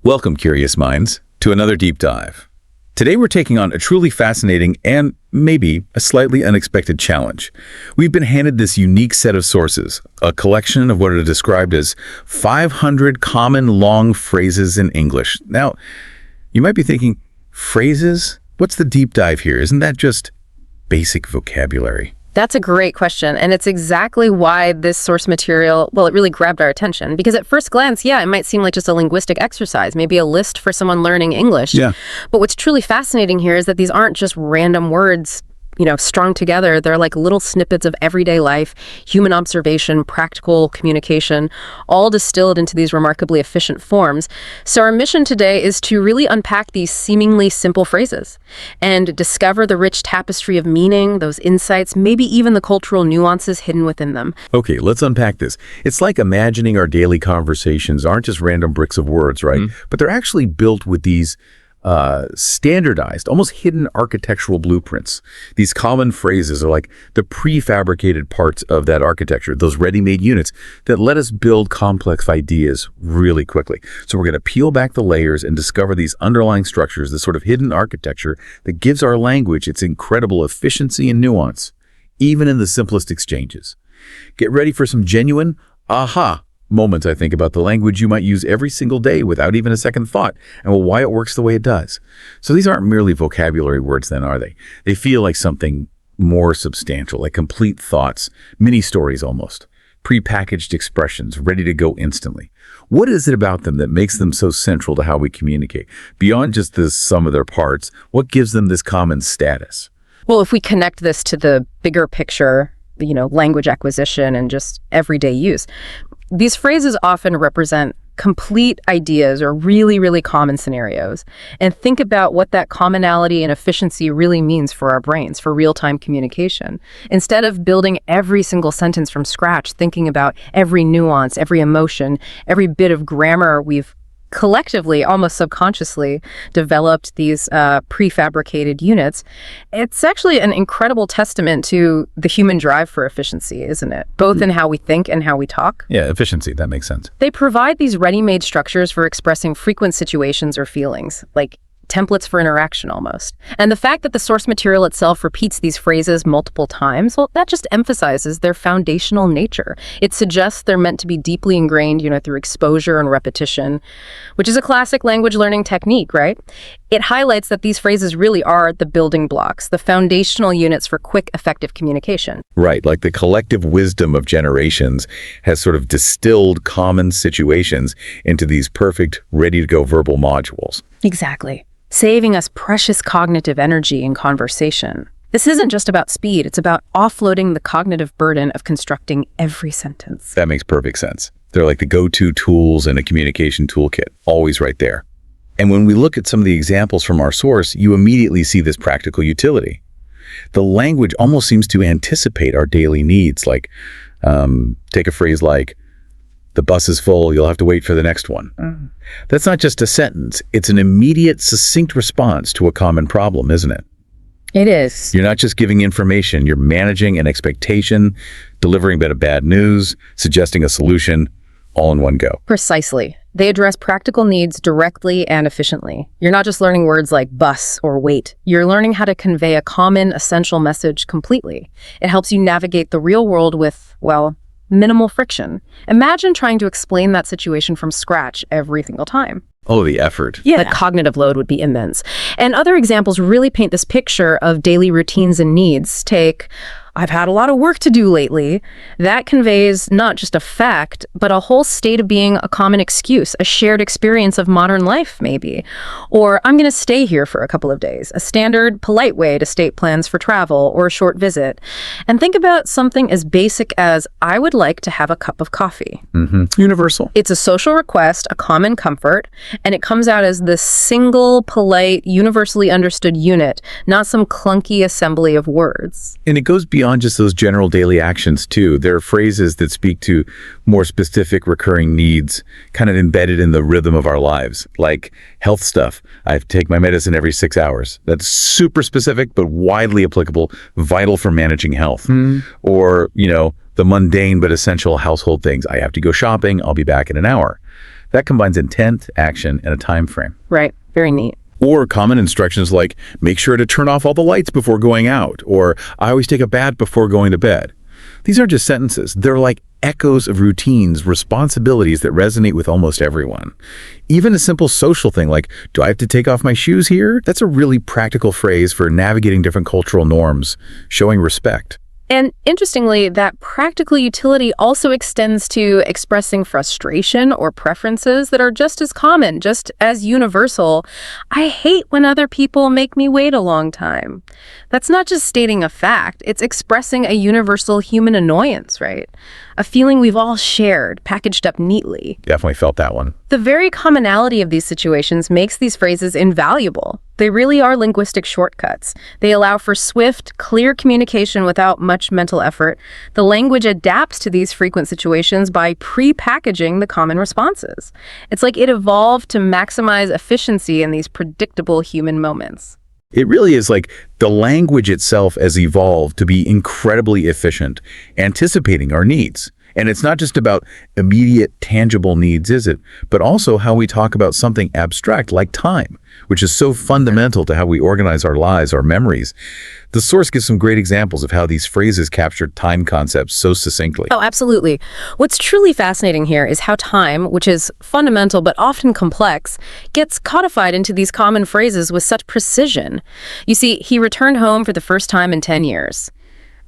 Welcome, curious minds, to another deep dive. Today we're taking on a truly fascinating and maybe a slightly unexpected challenge. We've been handed this unique set of sources, a collection of what are described as 500 common long phrases in English. Now, you might be thinking, phrases? What's the deep dive here? Isn't that just basic vocabulary? That's a great question, and it's exactly why this source material, well, it really grabbed our attention. Because at first glance, yeah, it might seem like just a linguistic exercise, maybe a list for someone learning English. Yeah. But what's truly fascinating here is that these aren't just random words, strung together. They're like little snippets of everyday life, human observation, practical communication, all distilled into these remarkably efficient forms. So our mission today is to really unpack these seemingly simple phrases and discover the rich tapestry of meaning, those insights, maybe even the cultural nuances hidden within them. Okay, let's unpack this. It's like imagining our daily conversations aren't just random bricks of words, right? But they're actually built with these standardized, almost hidden architectural blueprints. These common phrases are like the prefabricated parts of that architecture, those ready-made units that let us build complex ideas really quickly. So we're going to peel back the layers and discover these underlying structures, this sort of hidden architecture that gives our language its incredible efficiency and nuance, even in the simplest exchanges. Get ready for some genuine aha moments, I think, about the language you might use every single day without even a second thought, and why it works the way it does. So these aren't merely vocabulary words then, are they? They feel like something more substantial, like complete thoughts, mini stories almost, prepackaged expressions ready to go instantly. What is it about them that makes them so central to how we communicate? Beyond just the sum of their parts, what gives them this common status? Well, if we connect this to the bigger picture, language acquisition and just everyday use, these phrases often represent complete ideas or really, really common scenarios. And think about what that commonality and efficiency really means for our brains, for real-time communication. Instead of building every single sentence from scratch, thinking about every nuance, every emotion, every bit of grammar we've collectively, almost subconsciously, developed these prefabricated units, it's actually an incredible testament to the human drive for efficiency, isn't it? Both in how we think and how we talk. Yeah, efficiency, that makes sense. They provide these ready-made structures for expressing frequent situations or feelings, like templates for interaction almost. And the fact that the source material itself repeats these phrases multiple times, well, that just emphasizes their foundational nature. It suggests they're meant to be deeply ingrained, through exposure and repetition, which is a classic language learning technique, right? It highlights that these phrases really are the building blocks, the foundational units for quick, effective communication. Right, like the collective wisdom of generations has sort of distilled common situations into these perfect, ready-to-go verbal modules. Exactly. Saving us precious cognitive energy in conversation. This isn't just about speed, it's about offloading the cognitive burden of constructing every sentence. That makes perfect sense. They're like the go-to tools in a communication toolkit, always right there. And when we look at some of the examples from our source, you immediately see this practical utility. The language almost seems to anticipate our daily needs, like take a phrase like, "The bus is full, you'll have to wait for the next one." That's not just a sentence. It's an immediate, succinct response to a common problem, isn't it? It is. You're not just giving information, you're managing an expectation, delivering a bit of bad news, suggesting a solution, all in one go. Precisely. They address practical needs directly and efficiently. You're not just learning words like bus or wait. You're learning how to convey a common, essential message completely. It helps you navigate the real world with, minimal friction. Imagine trying to explain that situation from scratch every single time. Oh, the effort. Yeah. The cognitive load would be immense. And other examples really paint this picture of daily routines and needs. Take, "I've had a lot of work to do lately." That conveys not just a fact, but a whole state of being, a common excuse, a shared experience of modern life, maybe. Or, "I'm going to stay here for a couple of days," a standard, polite way to state plans for travel or a short visit. And think about something as basic as, "I would like to have a cup of coffee." Universal. It's a social request, a common comfort, and it comes out as this single, polite, universally understood unit, not some clunky assembly of words. And it goes beyond just those general daily actions, too. There are phrases that speak to more specific recurring needs, kind of embedded in the rhythm of our lives, like health stuff. "I have to take my medicine every 6 hours." That's super specific, but widely applicable, vital for managing health. Or, the mundane but essential household things. "I have to go shopping. I'll be back in an hour." That combines intent, action, and a time frame. Right. Very neat. Or common instructions like, make sure to turn off all the lights before going out, or I always take a bath before going to bed. These aren't just sentences. They're like echoes of routines, responsibilities that resonate with almost everyone. Even a simple social thing like, do I have to take off my shoes here? That's a really practical phrase for navigating different cultural norms, showing respect. And interestingly, that practical utility also extends to expressing frustration or preferences that are just as common, just as universal. I hate when other people make me wait a long time. That's not just stating a fact, it's expressing a universal human annoyance, right? A feeling we've all shared, packaged up neatly. Definitely felt that one. The very commonality of these situations makes these phrases invaluable. They really are linguistic shortcuts. They allow for swift, clear communication without much mental effort. The language adapts to these frequent situations by pre-packaging the common responses. It's like it evolved to maximize efficiency in these predictable human moments. It really is like the language itself has evolved to be incredibly efficient, anticipating our needs. And it's not just about immediate, tangible needs, is it? But also how we talk about something abstract like time, which is so fundamental to how we organize our lives, our memories. The source gives some great examples of how these phrases capture time concepts so succinctly. Oh, absolutely. What's truly fascinating here is how time, which is fundamental but often complex, gets codified into these common phrases with such precision. You see, he returned home for the first time in 10 years.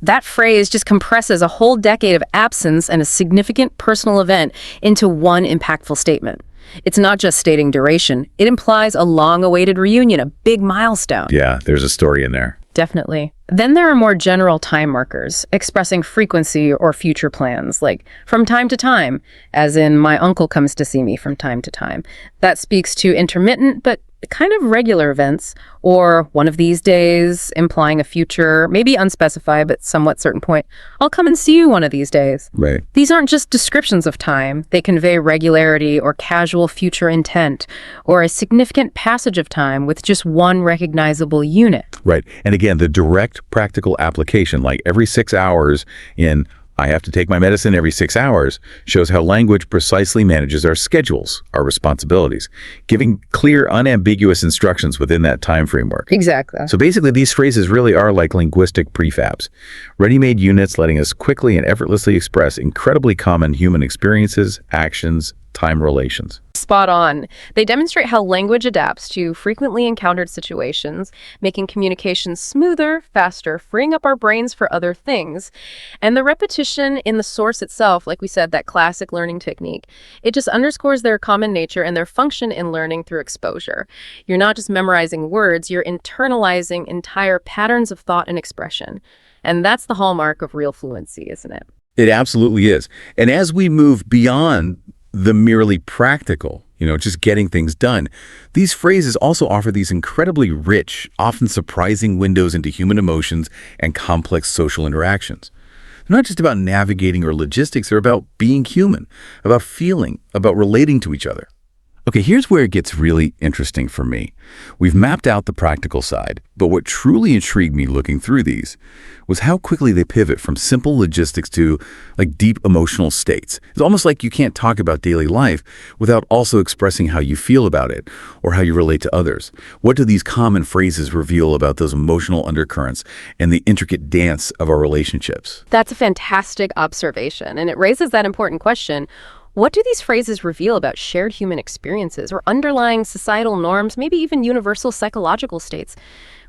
That phrase just compresses a whole decade of absence and a significant personal event into one impactful statement. It's not just stating duration. It implies a long-awaited reunion, a big milestone. Yeah, there's a story in there. Definitely. Then there are more general time markers, expressing frequency or future plans, like from time to time, as in my uncle comes to see me from time to time. That speaks to intermittent but kind of regular events, or one of these days, implying a future, maybe unspecified but somewhat certain point. I'll come and see you one of these days. Right. These aren't just descriptions of time. They convey regularity or casual future intent, or a significant passage of time with just one recognizable unit. Right. And again, the direct practical application, like every 6 hours in I have to take my medicine every 6 hours, shows how language precisely manages our schedules, our responsibilities, giving clear, unambiguous instructions within that time framework. Exactly. So basically, these phrases really are like linguistic prefabs, ready-made units letting us quickly and effortlessly express incredibly common human experiences, actions, time relations. Spot on. They demonstrate how language adapts to frequently encountered situations, making communication smoother, faster, freeing up our brains for other things. And the repetition in the source itself, like we said, that classic learning technique, it just underscores their common nature and their function in learning through exposure. You're not just memorizing words, you're internalizing entire patterns of thought and expression. And that's the hallmark of real fluency, isn't it? It absolutely is. And as we move beyond the merely practical, just getting things done, these phrases also offer these incredibly rich, often surprising windows into human emotions and complex social interactions. They're not just about navigating or logistics, they're about being human, about feeling, about relating to each other. Okay, here's where it gets really interesting for me. We've mapped out the practical side, but what truly intrigued me looking through these was how quickly they pivot from simple logistics to deep emotional states. It's almost like you can't talk about daily life without also expressing how you feel about it or how you relate to others. What do these common phrases reveal about those emotional undercurrents and the intricate dance of our relationships? That's a fantastic observation, and it raises that important question. What do these phrases reveal about shared human experiences or underlying societal norms, maybe even universal psychological states?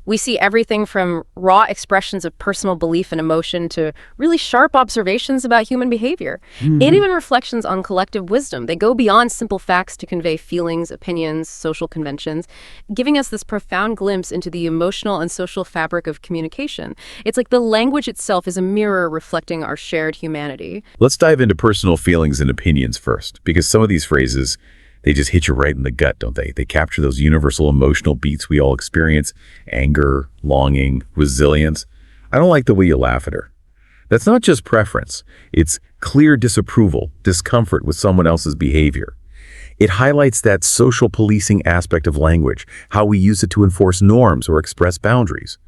We see everything from raw expressions of personal belief and emotion to really sharp observations about human behavior, and even reflections on collective wisdom. They go beyond simple facts to convey feelings, opinions, social conventions, giving us this profound glimpse into the emotional and social fabric of communication. It's like the language itself is a mirror reflecting our shared humanity. Let's dive into personal feelings and opinions first, because some of these phrases, they just hit you right in the gut, don't they? They capture those universal emotional beats we all experience: anger, longing, resilience. I don't like the way you laugh at her. That's not just preference. It's clear disapproval, discomfort with someone else's behavior. It highlights that social policing aspect of language, how we use it to enforce norms or express boundaries.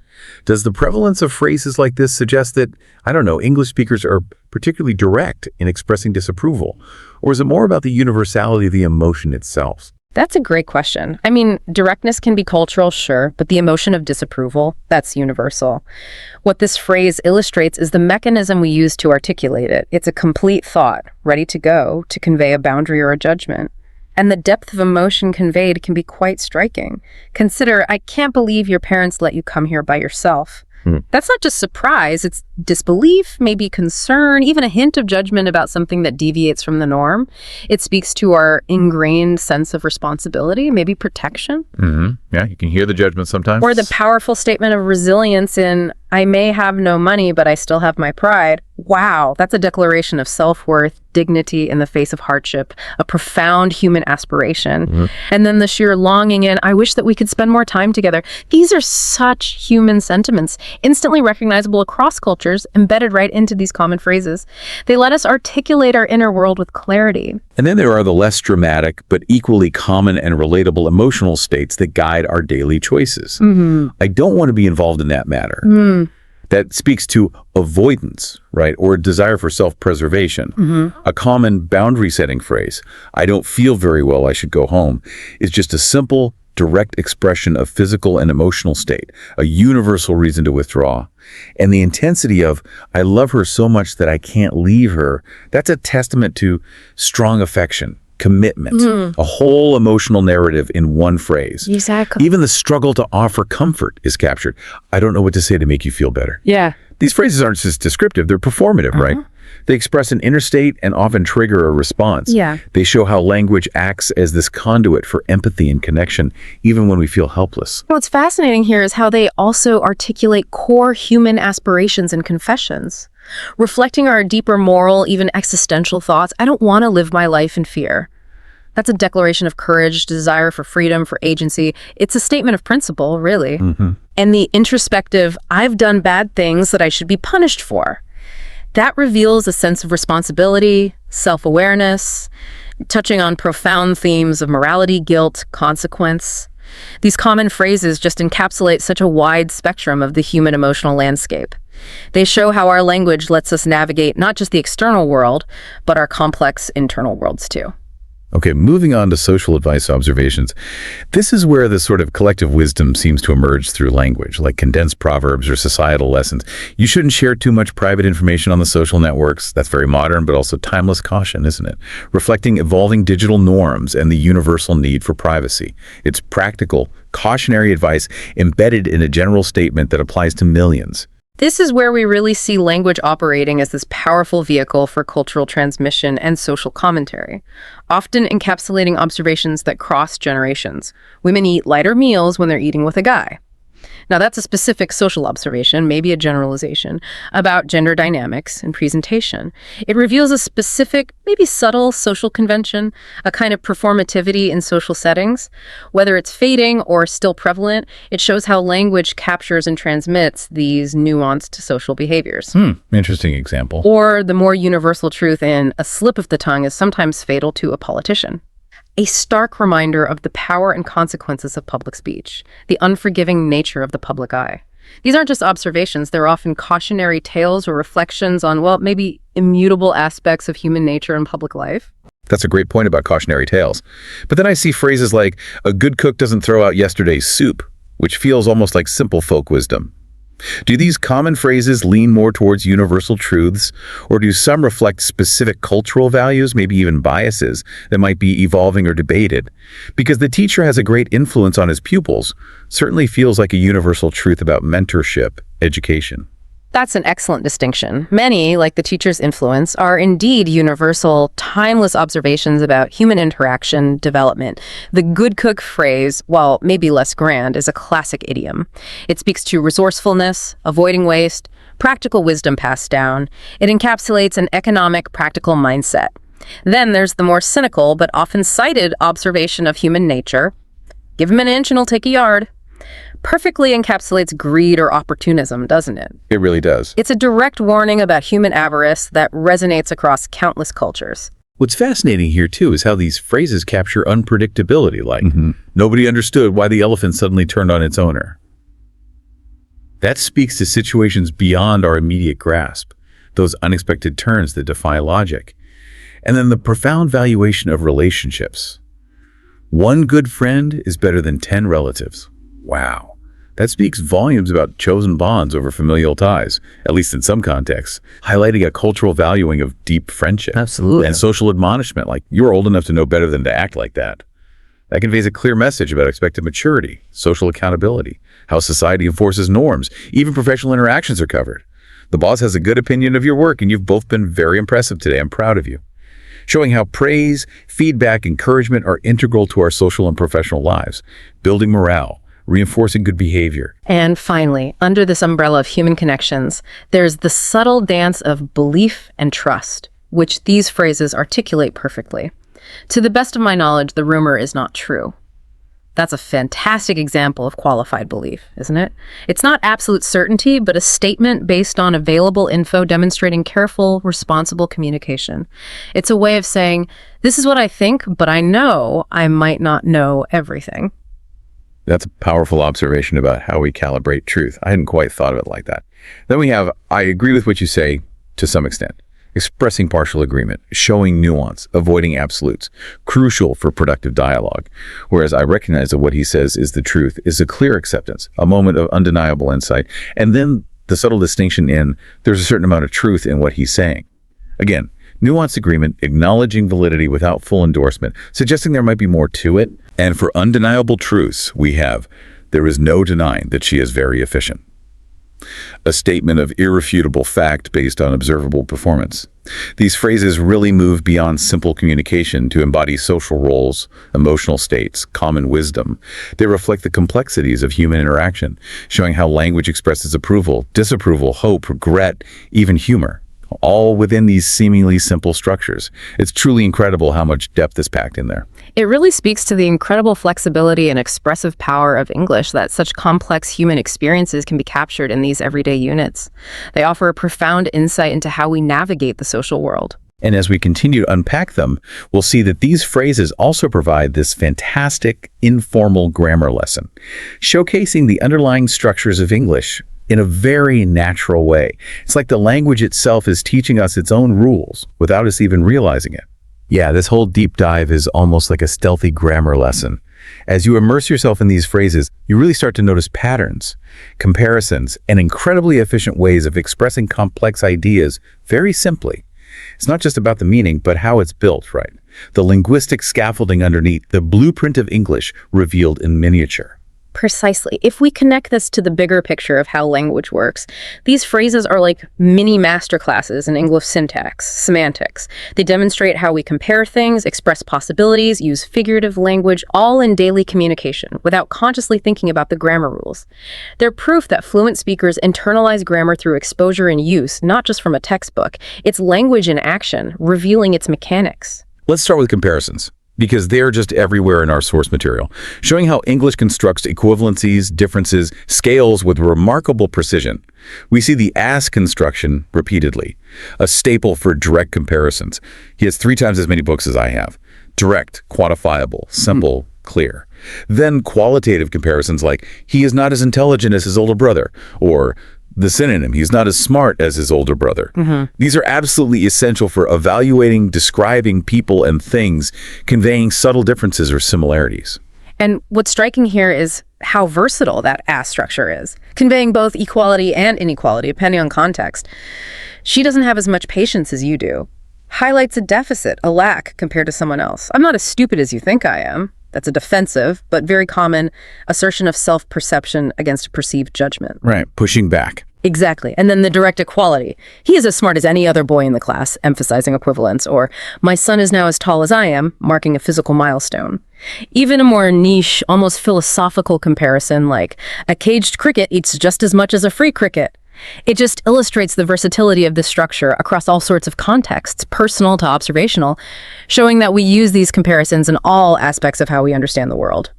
Does the prevalence of phrases like this suggest that, I don't know, English speakers are particularly direct in expressing disapproval? Or is it more about the universality of the emotion itself? That's a great question. I mean, directness can be cultural, sure, but the emotion of disapproval, that's universal. What this phrase illustrates is the mechanism we use to articulate it. It's a complete thought, ready to go, to convey a boundary or a judgment. And the depth of emotion conveyed can be quite striking. Consider, I can't believe your parents let you come here by yourself. That's not just surprise, it's disbelief, maybe concern, even a hint of judgment about something that deviates from the norm. It speaks to our ingrained sense of responsibility, maybe protection. Yeah, you can hear the judgment sometimes. Or the powerful statement of resilience in, I may have no money, but I still have my pride. Wow, that's a declaration of self-worth, dignity in the face of hardship, a profound human aspiration. And then the sheer longing in, I wish that we could spend more time together. These are such human sentiments, instantly recognizable across cultures, embedded right into these common phrases. They let us articulate our inner world with clarity. And then there are the less dramatic, but equally common and relatable emotional states that guide our daily choices. I don't want to be involved in that matter. That speaks to avoidance, right? Or a desire for self-preservation. A common boundary-setting phrase, I don't feel very well, I should go home, is just a simple, direct expression of physical and emotional state, a universal reason to withdraw. And the intensity of, I love her so much that I can't leave her, that's a testament to strong affection, commitment, a whole emotional narrative in one phrase. Exactly. Even the struggle to offer comfort is captured. I don't know what to say to make you feel better. Yeah. These phrases aren't just descriptive, they're performative, right? They express an inner state and often trigger a response. Yeah. They show how language acts as this conduit for empathy and connection, even when we feel helpless. What's fascinating here is how they also articulate core human aspirations and confessions, reflecting our deeper moral, even existential thoughts. I don't want to live my life in fear. That's a declaration of courage, desire for freedom, for agency. It's a statement of principle, really. And the introspective, I've done bad things that I should be punished for. That reveals a sense of responsibility, self-awareness, touching on profound themes of morality, guilt, consequence. These common phrases just encapsulate such a wide spectrum of the human emotional landscape. They show how our language lets us navigate not just the external world, but our complex internal worlds too. Okay, moving on to social advice observations. This is where the sort of collective wisdom seems to emerge through language, like condensed proverbs or societal lessons. You shouldn't share too much private information on the social networks. That's very modern, but also timeless caution, isn't it? Reflecting evolving digital norms and the universal need for privacy. It's practical, cautionary advice embedded in a general statement that applies to millions. This is where we really see language operating as this powerful vehicle for cultural transmission and social commentary, often encapsulating observations that cross generations. Women eat lighter meals when they're eating with a guy. Now, that's a specific social observation, maybe a generalization, about gender dynamics and presentation. It reveals a specific, maybe subtle social convention, a kind of performativity in social settings. Whether it's fading or still prevalent, it shows how language captures and transmits these nuanced social behaviors. Interesting example. Or the more universal truth in a slip of the tongue is sometimes fatal to a politician. A stark reminder of the power and consequences of public speech, the unforgiving nature of the public eye. These aren't just observations, they're often cautionary tales or reflections on, well, maybe immutable aspects of human nature and public life. That's a great point about cautionary tales. But then I see phrases like, a good cook doesn't throw out yesterday's soup, which feels almost like simple folk wisdom. Do these common phrases lean more towards universal truths, or do some reflect specific cultural values, maybe even biases, that might be evolving or debated? Because the teacher has a great influence on his pupils, certainly feels like a universal truth about mentorship, education. That's an excellent distinction. Many, like the teacher's influence, are indeed universal, timeless observations about human interaction, development. The good cook phrase, while maybe less grand, is a classic idiom. It speaks to resourcefulness, avoiding waste, practical wisdom passed down. It encapsulates an economic, practical mindset. Then there's the more cynical, but often cited observation of human nature. Give him an inch and he'll take a yard. Perfectly encapsulates greed or opportunism, doesn't it? It really does. It's a direct warning about human avarice that resonates across countless cultures. What's fascinating here, too, is how these phrases capture unpredictability, like, nobody understood why the elephant suddenly turned on its owner. That speaks to situations beyond our immediate grasp, those unexpected turns that defy logic. And then the profound valuation of relationships. One good friend is better than 10 relatives. Wow. That speaks volumes about chosen bonds over familial ties, at least in some contexts, highlighting a cultural valuing of deep friendship. Absolutely. And social admonishment, like you're old enough to know better than to act like that. That conveys a clear message about expected maturity, social accountability, how society enforces norms, even professional interactions are covered. The boss has a good opinion of your work, and you've both been very impressive today. I'm proud of you. Showing how praise, feedback, encouragement are integral to our social and professional lives, building morale, reinforcing good behavior. And finally, under this umbrella of human connections, there's the subtle dance of belief and trust, which these phrases articulate perfectly. To the best of my knowledge, the rumor is not true. That's a fantastic example of qualified belief, isn't it? It's not absolute certainty, but a statement based on available info demonstrating careful, responsible communication. It's a way of saying, this is what I think, but I know I might not know everything. That's a powerful observation about how we calibrate truth. I hadn't quite thought of it like that. Then we have, I agree with what you say to some extent. Expressing partial agreement, showing nuance, avoiding absolutes, crucial for productive dialogue. Whereas I recognize that what he says is the truth, is a clear acceptance, a moment of undeniable insight, and then the subtle distinction in there's a certain amount of truth in what he's saying. Again, nuanced agreement, acknowledging validity without full endorsement, suggesting there might be more to it. And for undeniable truths, we have, there is no denying that she is very efficient. A statement of irrefutable fact based on observable performance. These phrases really move beyond simple communication to embody social roles, emotional states, common wisdom. They reflect the complexities of human interaction, showing how language expresses approval, disapproval, hope, regret, even humor, all within these seemingly simple structures. It's truly incredible how much depth is packed in there. It really speaks to the incredible flexibility and expressive power of English that such complex human experiences can be captured in these everyday units. They offer a profound insight into how we navigate the social world. And as we continue to unpack them, we'll see that these phrases also provide this fantastic informal grammar lesson, showcasing the underlying structures of English in a very natural way. It's like the language itself is teaching us its own rules without us even realizing it. Yeah, this whole deep dive is almost like a stealthy grammar lesson. As you immerse yourself in these phrases, you really start to notice patterns, comparisons, and incredibly efficient ways of expressing complex ideas very simply. It's not just about the meaning, but how it's built, right? The linguistic scaffolding underneath, the blueprint of English revealed in miniature. Precisely. If we connect this to the bigger picture of how language works, these phrases are like mini masterclasses in English syntax, semantics. They demonstrate how we compare things, express possibilities, use figurative language, all in daily communication, without consciously thinking about the grammar rules. They're proof that fluent speakers internalize grammar through exposure and use, not just from a textbook. It's language in action, revealing its mechanics. Let's start with comparisons, because they're just everywhere in our source material, showing how English constructs equivalencies, differences, scales with remarkable precision. We see the as construction repeatedly, a staple for direct comparisons. He has 3 times as many books as I have. Direct, quantifiable, simple, clear. Then qualitative comparisons like, he is not as intelligent as his older brother, or the synonym, he's not as smart as his older brother. These are absolutely essential for evaluating, describing people and things, conveying subtle differences or similarities. And what's striking here is how versatile that as structure is, conveying both equality and inequality, depending on context. She doesn't have as much patience as you do. Highlights a deficit, a lack, compared to someone else. I'm not as stupid as you think I am. That's a defensive, but very common assertion of self-perception against a perceived judgment. Right, pushing back. Exactly. And then the direct equality. He is as smart as any other boy in the class, emphasizing equivalence. Or, my son is now as tall as I am, marking a physical milestone. Even a more niche, almost philosophical comparison like, a caged cricket eats just as much as a free cricket. It just illustrates the versatility of this structure across all sorts of contexts, personal to observational, showing that we use these comparisons in all aspects of how we understand the world.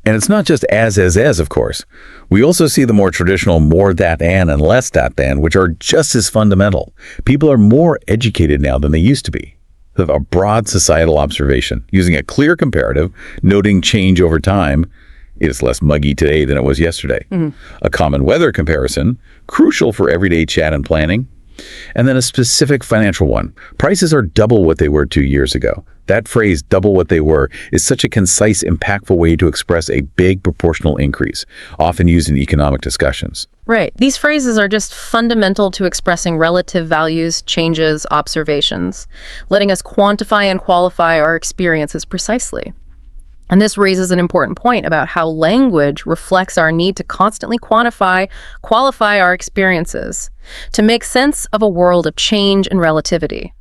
And it's not just as, of course. We also see the more traditional more that and less that than, which are just as fundamental. People are more educated now than they used to be. Of a broad societal observation, using a clear comparative, noting change over time, It is less muggy today than it was yesterday. A common weather comparison, crucial for everyday chat and planning. And then a specific financial one. Prices are double what they were 2 years ago. That phrase, double what they were, is such a concise, impactful way to express a big proportional increase, often used in economic discussions. Right. These phrases are just fundamental to expressing relative values, changes, observations, letting us quantify and qualify our experiences precisely. And this raises an important point about how language reflects our need to constantly quantify, qualify our experiences, to make sense of a world of change and relativity.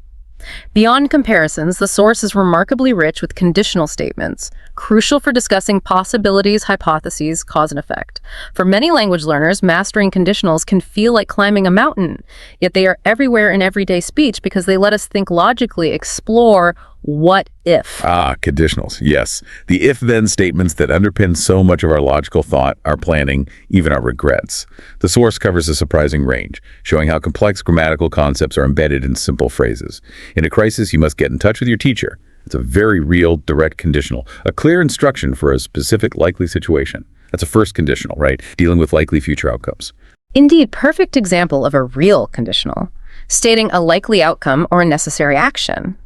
Beyond comparisons, the source is remarkably rich with conditional statements, crucial for discussing possibilities, hypotheses, cause and effect. For many language learners, mastering conditionals can feel like climbing a mountain, yet they are everywhere in everyday speech because they let us think logically, explore what if. Conditionals, yes. The if-then statements that underpin so much of our logical thought, our planning, even our regrets. The source covers a surprising range, showing how complex grammatical concepts are embedded in simple phrases. In a crisis, you must get in touch with your teacher. It's a very real, direct conditional, a clear instruction for a specific likely situation. That's a first conditional, right? Dealing with likely future outcomes. Indeed, perfect example of a real conditional, stating a likely outcome or a necessary action.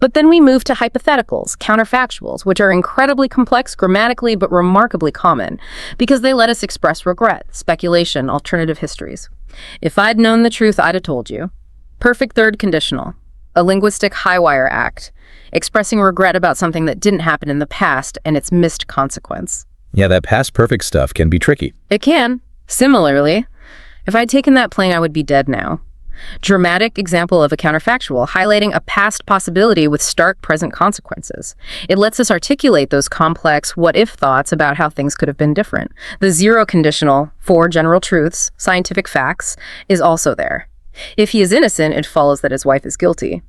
But then we move to hypotheticals, counterfactuals, which are incredibly complex grammatically but remarkably common because they let us express regret, speculation, alternative histories. If I'd known the truth, I'd have told you. Perfect third conditional, a linguistic high-wire act, expressing regret about something that didn't happen in the past and its missed consequence. Yeah, that past perfect stuff can be tricky. It can. Similarly, if I'd taken that plane, I would be dead now. Dramatic example of a counterfactual, highlighting a past possibility with stark present consequences. It lets us articulate those complex what-if thoughts about how things could have been different. The zero conditional, for general truths, scientific facts, is also there. If he is innocent, it follows that his wife is guilty.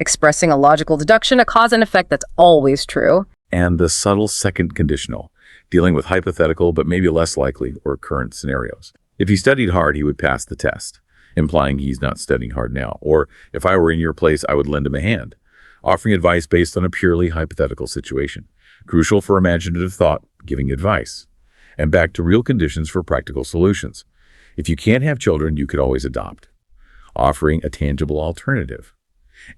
Expressing a logical deduction, a cause and effect that's always true. And the subtle second conditional, dealing with hypothetical but maybe less likely or current scenarios. If he studied hard, he would pass the test, implying he's not studying hard now. Or, if I were in your place, I would lend him a hand, offering advice based on a purely hypothetical situation. Crucial for imaginative thought, giving advice. And back to real conditions for practical solutions. If you can't have children, you could always adopt, offering a tangible alternative.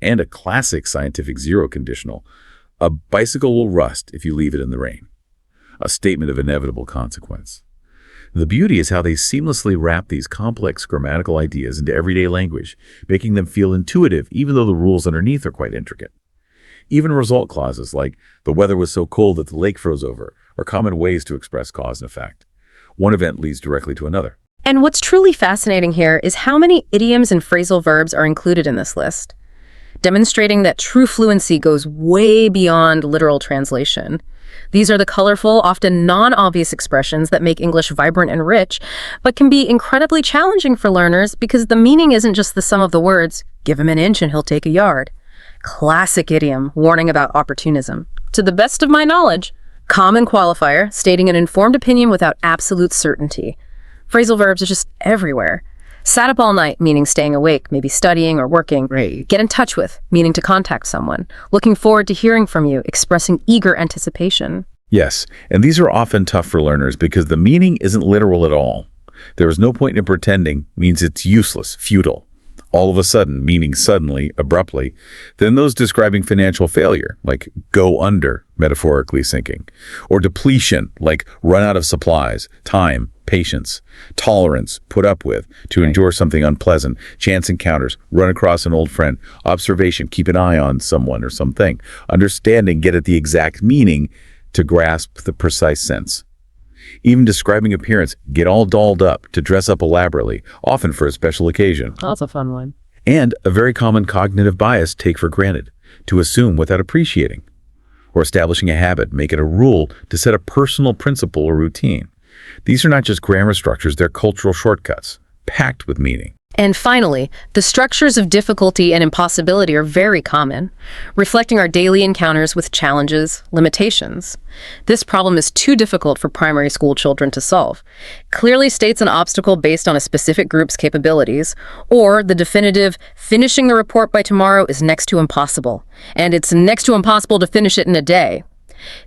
And a classic scientific zero conditional, a bicycle will rust if you leave it in the rain. A statement of inevitable consequence. The beauty is how they seamlessly wrap these complex grammatical ideas into everyday language, making them feel intuitive even though the rules underneath are quite intricate. Even result clauses like, the weather was so cold that the lake froze over, are common ways to express cause and effect. One event leads directly to another. And what's truly fascinating here is how many idioms and phrasal verbs are included in this list, demonstrating that true fluency goes way beyond literal translation. These are the colorful, often non-obvious expressions that make English vibrant and rich, but can be incredibly challenging for learners because the meaning isn't just the sum of the words, give him an inch and he'll take a yard. Classic idiom, warning about opportunism. To the best of my knowledge, common qualifier, stating an informed opinion without absolute certainty. Phrasal verbs are just everywhere. Sat up all night, meaning staying awake, maybe studying or working. Right. Get in touch with, meaning to contact someone. Looking forward to hearing from you, expressing eager anticipation. Yes, and these are often tough for learners because the meaning isn't literal at all. There is no point in pretending means it's useless, futile. All of a sudden, meaning suddenly, abruptly. Then those describing financial failure, like go under, metaphorically sinking. Or depletion, like run out of supplies, time, patience, tolerance, put up with, to endure something unpleasant, chance encounters, run across an old friend, observation, keep an eye on someone or something, understanding, get at the exact meaning, to grasp the precise sense. Even describing appearance, get all dolled up, to dress up elaborately, often for a special occasion. That's a fun one. And a very common cognitive bias, take for granted, to assume without appreciating. Or establishing a habit, make it a rule, to set a personal principle or routine. These are not just grammar structures, they're cultural shortcuts, packed with meaning. And finally, the structures of difficulty and impossibility are very common, reflecting our daily encounters with challenges, limitations. This problem is too difficult for primary school children to solve. Clearly states an obstacle based on a specific group's capabilities, or the definitive, finishing the report by tomorrow is next to impossible, and it's next to impossible to finish it in a day.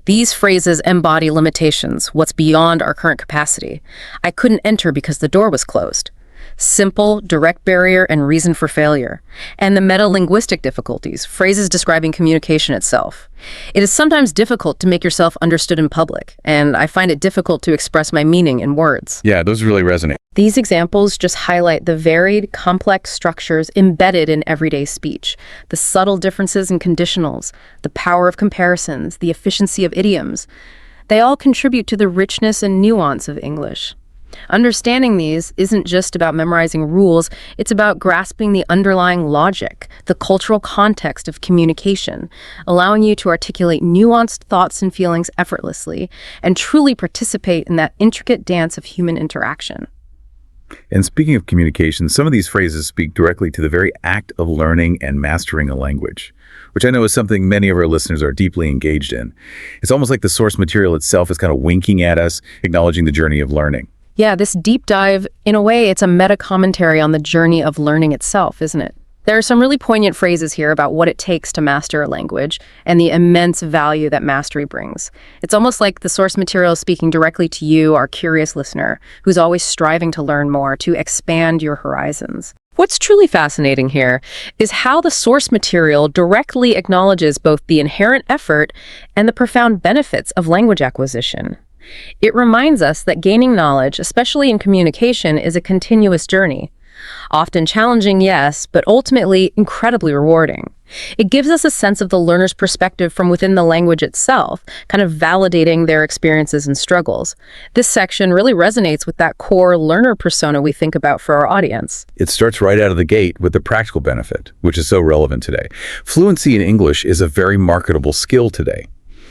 These phrases embody limitations, what's beyond our current capacity. I couldn't enter because the door was closed. Simple, direct barrier, and reason for failure. And the meta-linguistic difficulties, phrases describing communication itself. It is sometimes difficult to make yourself understood in public, and I find it difficult to express my meaning in words. Yeah, those really resonate. These examples just highlight the varied, complex structures embedded in everyday speech, the subtle differences in conditionals, the power of comparisons, the efficiency of idioms. They all contribute to the richness and nuance of English. Understanding these isn't just about memorizing rules, it's about grasping the underlying logic, the cultural context of communication, allowing you to articulate nuanced thoughts and feelings effortlessly, and truly participate in that intricate dance of human interaction. And speaking of communication, some of these phrases speak directly to the very act of learning and mastering a language, which I know is something many of our listeners are deeply engaged in. It's almost like the source material itself is kind of winking at us, acknowledging the journey of learning. Yeah, this deep dive, in a way, it's a meta-commentary on the journey of learning itself, isn't it? There are some really poignant phrases here about what it takes to master a language and the immense value that mastery brings. It's almost like the source material is speaking directly to you, our curious listener, who's always striving to learn more, to expand your horizons. What's truly fascinating here is how the source material directly acknowledges both the inherent effort and the profound benefits of language acquisition. It reminds us that gaining knowledge, especially in communication, is a continuous journey. Often challenging, yes, but ultimately incredibly rewarding. It gives us a sense of the learner's perspective from within the language itself, kind of validating their experiences and struggles. This section really resonates with that core learner persona we think about for our audience. It starts right out of the gate with the practical benefit, which is so relevant today. Fluency in English is a very marketable skill today.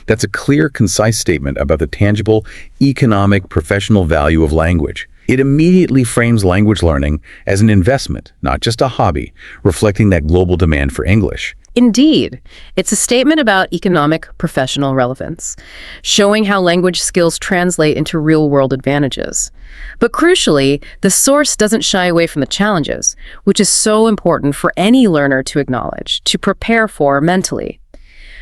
That's a clear, concise statement about the tangible, economic, professional value of language. It immediately frames language learning as an investment, not just a hobby, reflecting that global demand for English. Indeed, it's a statement about economic, professional relevance, showing how language skills translate into real-world advantages. But crucially, the source doesn't shy away from the challenges, which is so important for any learner to acknowledge, to prepare for mentally.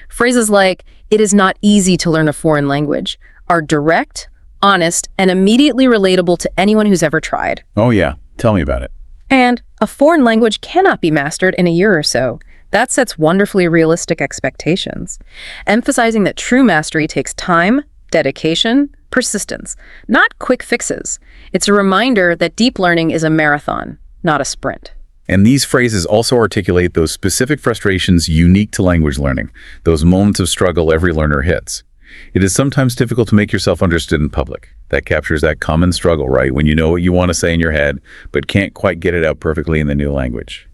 Phrases like, "It is not easy to learn a foreign language," are direct, honest, and immediately relatable to anyone who's ever tried. Oh yeah, tell me about it. And a foreign language cannot be mastered in a year or so. That sets wonderfully realistic expectations, emphasizing that true mastery takes time, dedication, persistence, not quick fixes. It's a reminder that deep learning is a marathon, not a sprint. And these phrases also articulate those specific frustrations unique to language learning, those moments of struggle every learner hits. It is sometimes difficult to make yourself understood in public. That captures that common struggle, right? When you know what you want to say in your head, but can't quite get it out perfectly in the new language,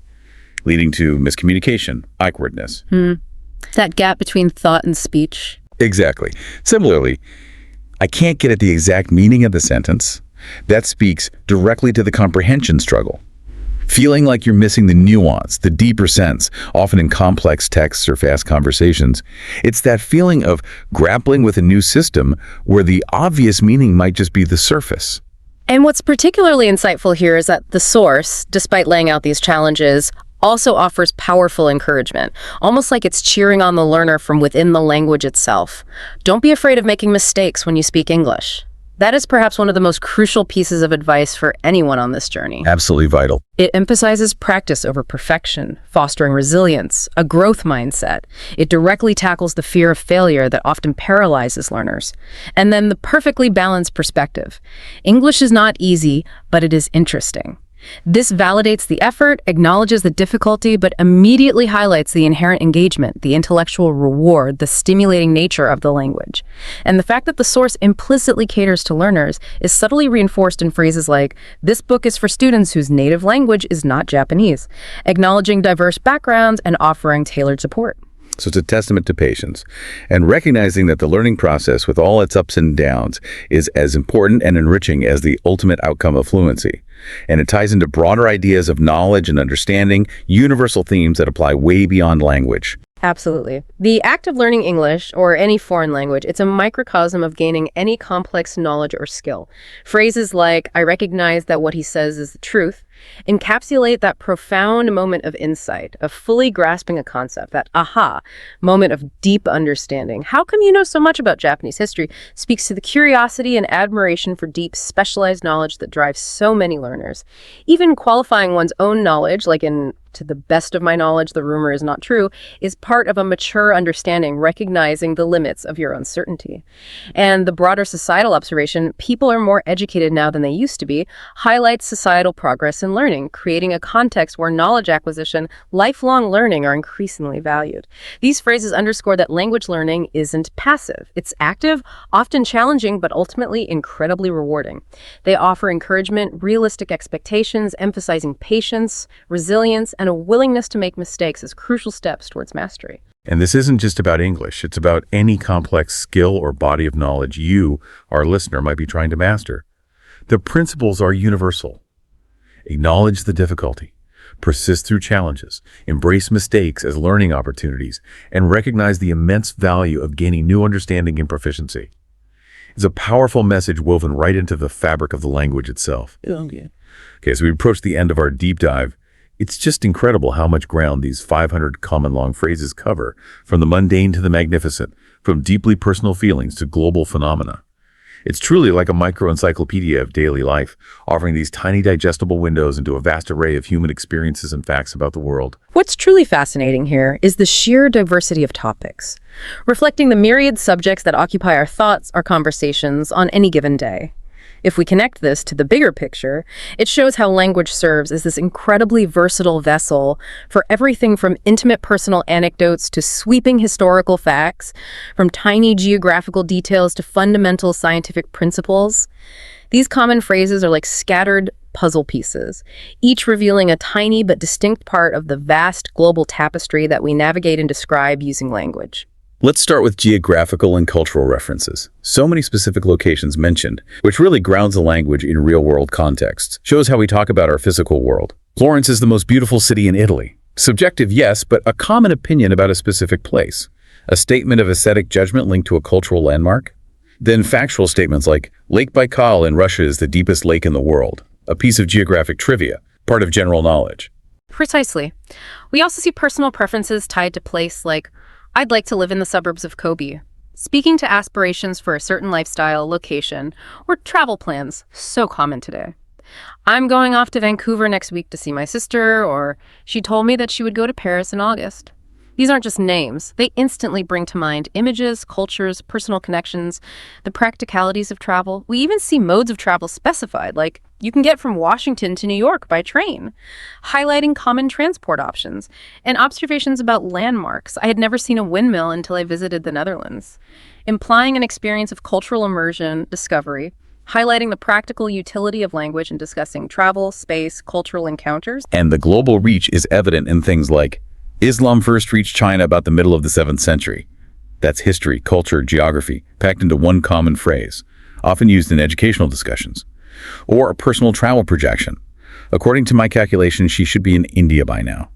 leading to miscommunication, awkwardness. That gap between thought and speech. Exactly. Similarly, I can't get at the exact meaning of the sentence. That speaks directly to the comprehension struggle. Feeling like you're missing the nuance, the deeper sense, often in complex texts or fast conversations. It's that feeling of grappling with a new system where the obvious meaning might just be the surface. And what's particularly insightful here is that the source, despite laying out these challenges, also offers powerful encouragement, almost like it's cheering on the learner from within the language itself. Don't be afraid of making mistakes when you speak English. That is perhaps one of the most crucial pieces of advice for anyone on this journey. Absolutely vital. It emphasizes practice over perfection, fostering resilience, a growth mindset. It directly tackles the fear of failure that often paralyzes learners. And then the perfectly balanced perspective. English is not easy, but it is interesting. This validates the effort, acknowledges the difficulty, but immediately highlights the inherent engagement, the intellectual reward, the stimulating nature of the language. And the fact that the source implicitly caters to learners is subtly reinforced in phrases like, "This book is for students whose native language is not Japanese," acknowledging diverse backgrounds and offering tailored support. So it's a testament to patience and recognizing that the learning process with all its ups and downs is as important and enriching as the ultimate outcome of fluency. And it ties into broader ideas of knowledge and understanding, universal themes that apply way beyond language. Absolutely. The act of learning English, or any foreign language, it's a microcosm of gaining any complex knowledge or skill. Phrases like, "I recognize that what he says is the truth," encapsulate that profound moment of insight, of fully grasping a concept, that aha moment of deep understanding. How come you know so much about Japanese history speaks to the curiosity and admiration for deep, specialized knowledge that drives so many learners. Even qualifying one's own knowledge, like in to the best of my knowledge, the rumor is not true, is part of a mature understanding, recognizing the limits of your uncertainty. And the broader societal observation, people are more educated now than they used to be, highlights societal progress in learning, creating a context where knowledge acquisition, lifelong learning are increasingly valued. These phrases underscore that language learning isn't passive. It's active, often challenging, but ultimately incredibly rewarding. They offer encouragement, realistic expectations, emphasizing patience, resilience, and a willingness to make mistakes as crucial steps towards mastery. And this isn't just about English. It's about any complex skill or body of knowledge you, our listener, might be trying to master. The principles are universal. Acknowledge the difficulty, persist through challenges, embrace mistakes as learning opportunities, and recognize the immense value of gaining new understanding and proficiency. It's a powerful message woven right into the fabric of the language itself. Okay, as we approach the end of our deep dive, it's just incredible how much ground these 500 common long phrases cover, from the mundane to the magnificent, from deeply personal feelings to global phenomena. It's truly like a micro-encyclopedia of daily life, offering these tiny digestible windows into a vast array of human experiences and facts about the world. What's truly fascinating here is the sheer diversity of topics, reflecting the myriad subjects that occupy our thoughts, our conversations on any given day. If we connect this to the bigger picture, it shows how language serves as this incredibly versatile vessel for everything from intimate personal anecdotes to sweeping historical facts, from tiny geographical details to fundamental scientific principles. These common phrases are like scattered puzzle pieces, each revealing a tiny but distinct part of the vast global tapestry that we navigate and describe using language. Let's start with geographical and cultural references. So many specific locations mentioned, which really grounds the language in real-world contexts. Shows how we talk about our physical world. Florence is the most beautiful city in Italy. Subjective, yes, but a common opinion about a specific place. A statement of aesthetic judgment linked to a cultural landmark. Then factual statements like, Lake Baikal in Russia is the deepest lake in the world. A piece of geographic trivia, part of general knowledge. Precisely. We also see personal preferences tied to place, like, I'd like to live in the suburbs of Kobe, speaking to aspirations for a certain lifestyle, location, or travel plans, so common today. I'm going off to Vancouver next week to see my sister, or she told me that she would go to Paris in August. These aren't just names. They instantly bring to mind images, cultures, personal connections, the practicalities of travel. We even see modes of travel specified, like you can get from Washington to New York by train, highlighting common transport options, and observations about landmarks. I had never seen a windmill until I visited the Netherlands, implying an experience of cultural immersion, discovery, highlighting the practical utility of language and discussing travel, space, cultural encounters. And the global reach is evident in things like Islam first reached China about the middle of the 7th century. That's history, culture, geography, packed into one common phrase, often used in educational discussions. Or a personal travel projection. According to my calculations, she should be in India by now.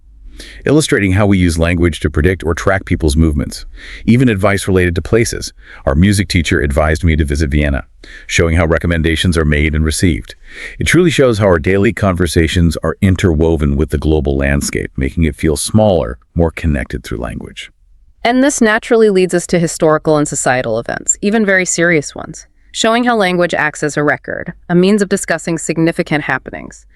Illustrating how we use language to predict or track people's movements. Even advice related to places. Our music teacher advised me to visit Vienna, showing how recommendations are made and received. It truly shows how our daily conversations are interwoven with the global landscape, making it feel smaller, more connected through language. And this naturally leads us to historical and societal events, even very serious ones, showing how language acts as a record, a means of discussing significant happenings.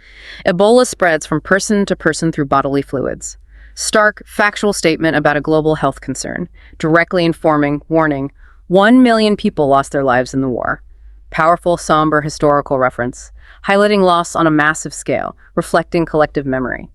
Ebola spreads from person to person through bodily fluids. Stark, factual statement about a global health concern, directly informing, warning, 1 million people lost their lives in the war. Powerful, somber historical reference, highlighting loss on a massive scale, reflecting collective memory.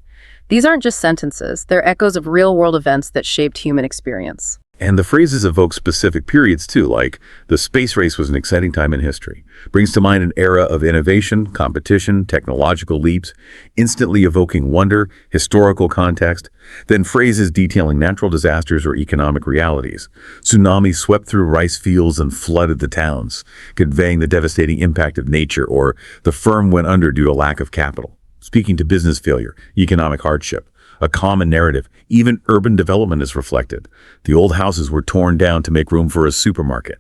These aren't just sentences, they're echoes of real-world events that shaped human experience. And the phrases evoke specific periods too, like the space race was an exciting time in history. Brings to mind an era of innovation, competition, technological leaps, instantly evoking wonder, historical context. Then phrases detailing natural disasters or economic realities. Tsunamis swept through rice fields and flooded the towns, conveying the devastating impact of nature, or the firm went under due to lack of capital, speaking to business failure, economic hardship. A common narrative. Even urban development is reflected. The old houses were torn down to make room for a supermarket,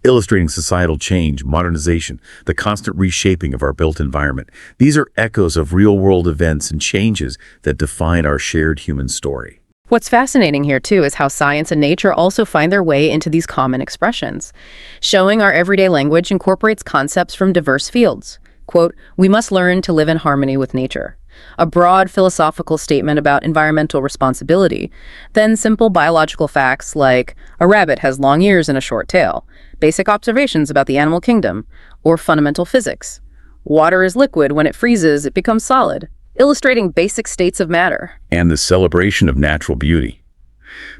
illustrating societal change, modernization, the constant reshaping of our built environment. These are echoes of real-world events and changes that define our shared human story. What's fascinating here, too, is how science and nature also find their way into these common expressions, showing our everyday language incorporates concepts from diverse fields. Quote, "We must learn to live in harmony with nature." A broad philosophical statement about environmental responsibility, then simple biological facts like a rabbit has long ears and a short tail, basic observations about the animal kingdom, or fundamental physics. Water is liquid. When it freezes, it becomes solid, illustrating basic states of matter. And the celebration of natural beauty.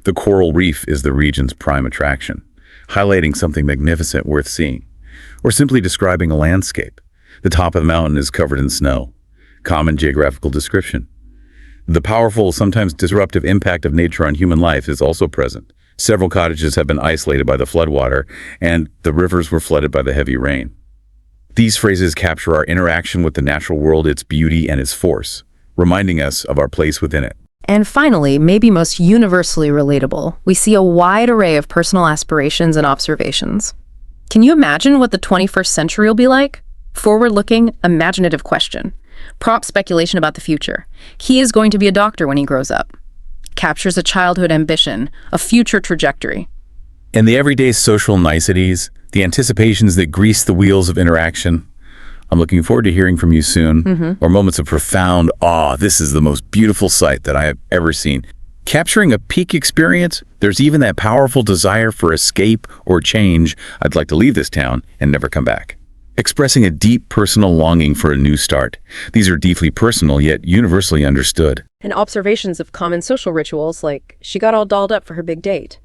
The coral reef is the region's prime attraction, highlighting something magnificent worth seeing, or simply describing a landscape. The top of the mountain is covered in snow. Common geographical description. The powerful, sometimes disruptive impact of nature on human life is also present. Several cottages have been isolated by the floodwater, and the rivers were flooded by the heavy rain. These phrases capture our interaction with the natural world, its beauty and its force, reminding us of our place within it. And finally, maybe most universally relatable, we see a wide array of personal aspirations and observations. Can you imagine what the 21st century will be like? Forward-looking, imaginative question. Prompt speculation about the future. He is going to be a doctor when he grows up. Captures a childhood ambition, a future trajectory. And the everyday social niceties, the anticipations that grease the wheels of interaction. I'm looking forward to hearing from you soon, or moments of profound awe. This is the most beautiful sight that I have ever seen. Capturing a peak experience, there's even that powerful desire for escape or change. I'd like to leave this town and never come back. Expressing a deep personal longing for a new start. These are deeply personal, yet universally understood. And observations of common social rituals like she got all dolled up for her big date.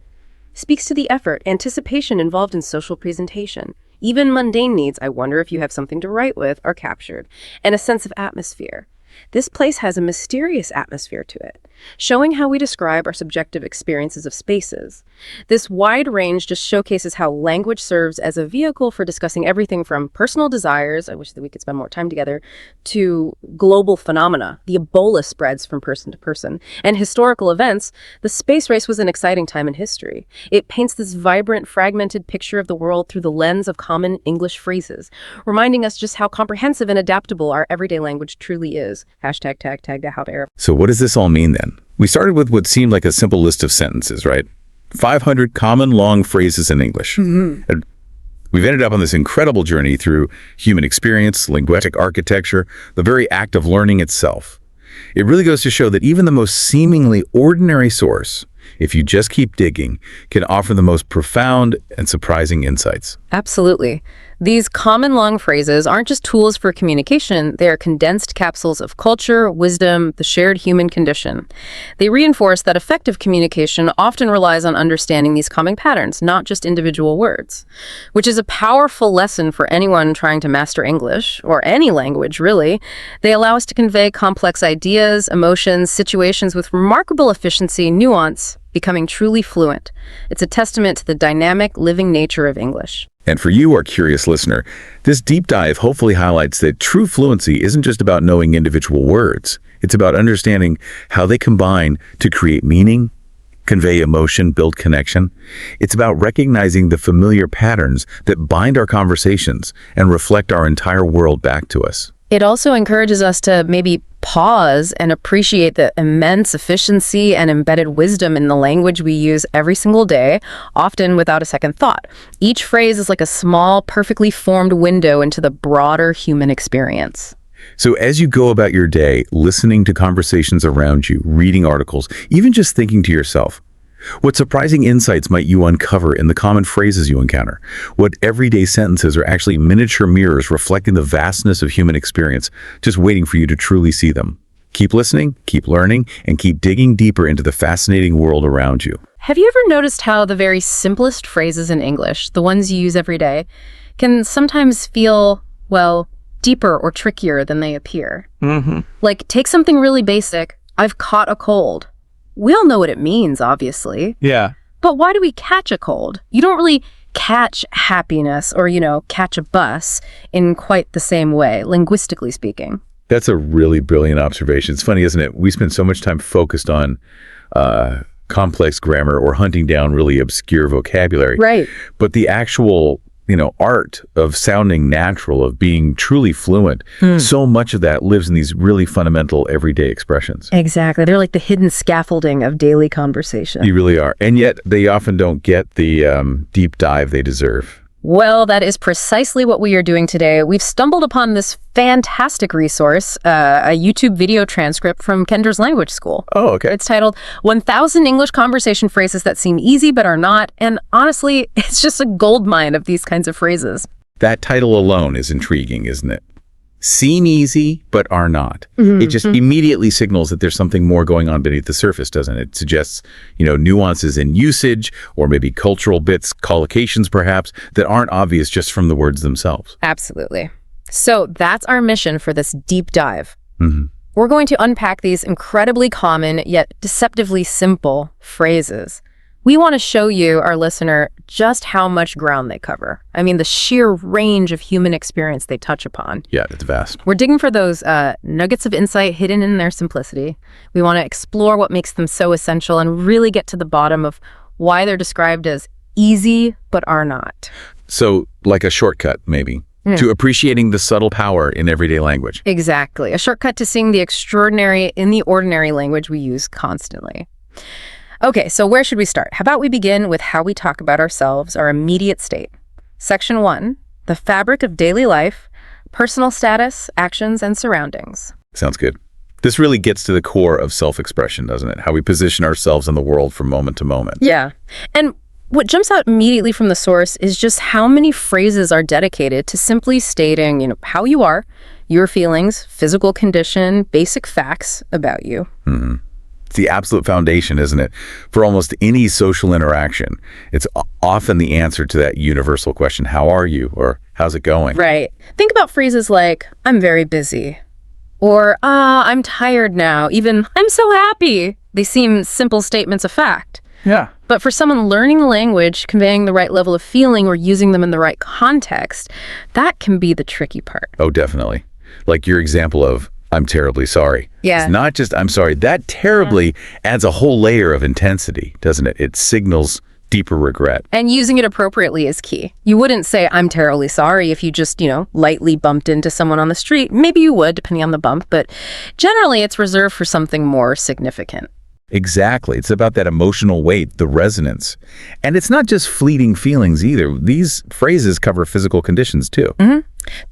Speaks to the effort, anticipation involved in social presentation. Even mundane needs, I wonder if you have something to write with, are captured. And a sense of atmosphere. This place has a mysterious atmosphere to it, showing how we describe our subjective experiences of spaces. This wide range just showcases how language serves as a vehicle for discussing everything from personal desires, I wish that we could spend more time together, to global phenomena. The Ebola spreads from person to person. And historical events, the space race was an exciting time in history. It paints this vibrant, fragmented picture of the world through the lens of common English phrases, reminding us just how comprehensive and adaptable our everyday language truly is. Hashtag tag to have air. So what does this all mean then? We started with what seemed like a simple list of sentences, right? 500 common long phrases in English. And we've ended up on this incredible journey through human experience, linguistic architecture, the very act of learning itself. It really goes to show that even the most seemingly ordinary source, if you just keep digging, can offer the most profound and surprising insights. Absolutely. These common long phrases aren't just tools for communication, they are condensed capsules of culture, wisdom, the shared human condition. They reinforce that effective communication often relies on understanding these common patterns, not just individual words, which is a powerful lesson for anyone trying to master English, or any language, really. They allow us to convey complex ideas, emotions, situations with remarkable efficiency, nuance, becoming truly fluent. It's a testament to the dynamic, living nature of English. And for you, our curious listener, this deep dive hopefully highlights that true fluency isn't just about knowing individual words. It's about understanding how they combine to create meaning, convey emotion, build connection. It's about recognizing the familiar patterns that bind our conversations and reflect our entire world back to us. It also encourages us to maybe pause and appreciate the immense efficiency and embedded wisdom in the language we use every single day, often without a second thought. Each phrase is like a small, perfectly formed window into the broader human experience. So as you go about your day, listening to conversations around you, reading articles, even just thinking to yourself, what surprising insights might you uncover in the common phrases you encounter? What everyday sentences are actually miniature mirrors reflecting the vastness of human experience, just waiting for you to truly see them? Keep listening, keep learning, and keep digging deeper into the fascinating world around you. Have you ever noticed how the very simplest phrases in English, the ones you use every day, can sometimes feel, well, deeper or trickier than they appear? Like, take something really basic, I've caught a cold. We all know what it means, obviously. Yeah. But why do we catch a cold? You don't really catch happiness or, catch a bus in quite the same way, linguistically speaking. That's a really brilliant observation. It's funny, isn't it? We spend so much time focused on complex grammar or hunting down really obscure vocabulary. Right. But the actual, art of sounding natural, of being truly fluent, so much of that lives in these really fundamental everyday expressions. Exactly. They're like the hidden scaffolding of daily conversation. You really are. And yet they often don't get the deep dive they deserve. Well, that is precisely what we are doing today. We've stumbled upon this fantastic resource, a YouTube video transcript from Kender's Language School. Oh, okay. It's titled 1,000 English Conversation Phrases That Seem Easy But Are Not. And honestly, it's just a goldmine of these kinds of phrases. That title alone is intriguing, isn't it? Seem easy, but are not. It just immediately signals that there's something more going on beneath the surface, doesn't it? It suggests, nuances in usage, or maybe cultural bits, collocations perhaps, that aren't obvious just from the words themselves. Absolutely. So that's our mission for this deep dive. We're going to unpack these incredibly common, yet deceptively simple phrases. We want to show you, our listener, just how much ground they cover. I mean, the sheer range of human experience they touch upon. Yeah, it's vast. We're digging for those nuggets of insight hidden in their simplicity. We want to explore what makes them so essential and really get to the bottom of why they're described as easy but are not. So, like a shortcut, maybe, to appreciating the subtle power in everyday language. Exactly. A shortcut to seeing the extraordinary in the ordinary language we use constantly. Okay, so where should we start? How about we begin with how we talk about ourselves, our immediate state. Section 1, the fabric of daily life, personal status, actions, and surroundings. Sounds good. This really gets to the core of self-expression, doesn't it? How we position ourselves in the world from moment to moment. Yeah. And what jumps out immediately from the source is just how many phrases are dedicated to simply stating, how you are, your feelings, physical condition, basic facts about you. It's the absolute foundation, isn't it? For almost any social interaction, it's often the answer to that universal question, how are you? Or how's it going? Right. Think about phrases like, I'm very busy. Or, I'm tired now. Even, I'm so happy. They seem simple statements of fact. Yeah. But for someone learning the language, conveying the right level of feeling or using them in the right context, that can be the tricky part. Oh, definitely. Like your example of, I'm terribly sorry. Yeah. It's not just, I'm sorry. That terribly adds a whole layer of intensity, doesn't it? It signals deeper regret. And using it appropriately is key. You wouldn't say, I'm terribly sorry if you just, lightly bumped into someone on the street. Maybe you would, depending on the bump, but generally it's reserved for something more significant. Exactly. It's about that emotional weight, the resonance. And it's not just fleeting feelings either. These phrases cover physical conditions too.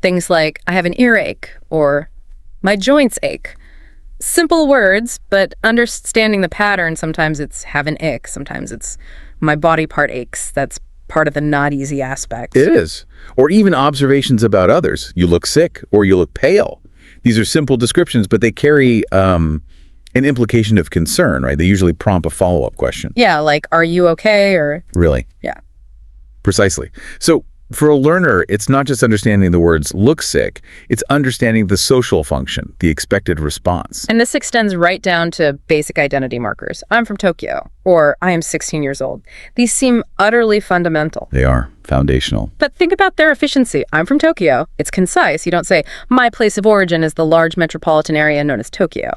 Things like, I have an earache, or my joints ache. Simple words, but understanding the pattern, sometimes it's have an ick, sometimes it's my body part aches. That's part of the not easy aspects. It is. Or even observations about others. You look sick or you look pale. These are simple descriptions, but they carry an implication of concern, right? They usually prompt a follow-up question. Yeah, like, are you okay? Or Really? Yeah. Precisely. So for a learner, it's not just understanding the words look sick, it's understanding the social function, the expected response. And this extends right down to basic identity markers. I'm from Tokyo, or I am 16 years old. These seem utterly fundamental. They are foundational. But think about their efficiency. I'm from Tokyo. It's concise. You don't say, my place of origin is the large metropolitan area known as Tokyo.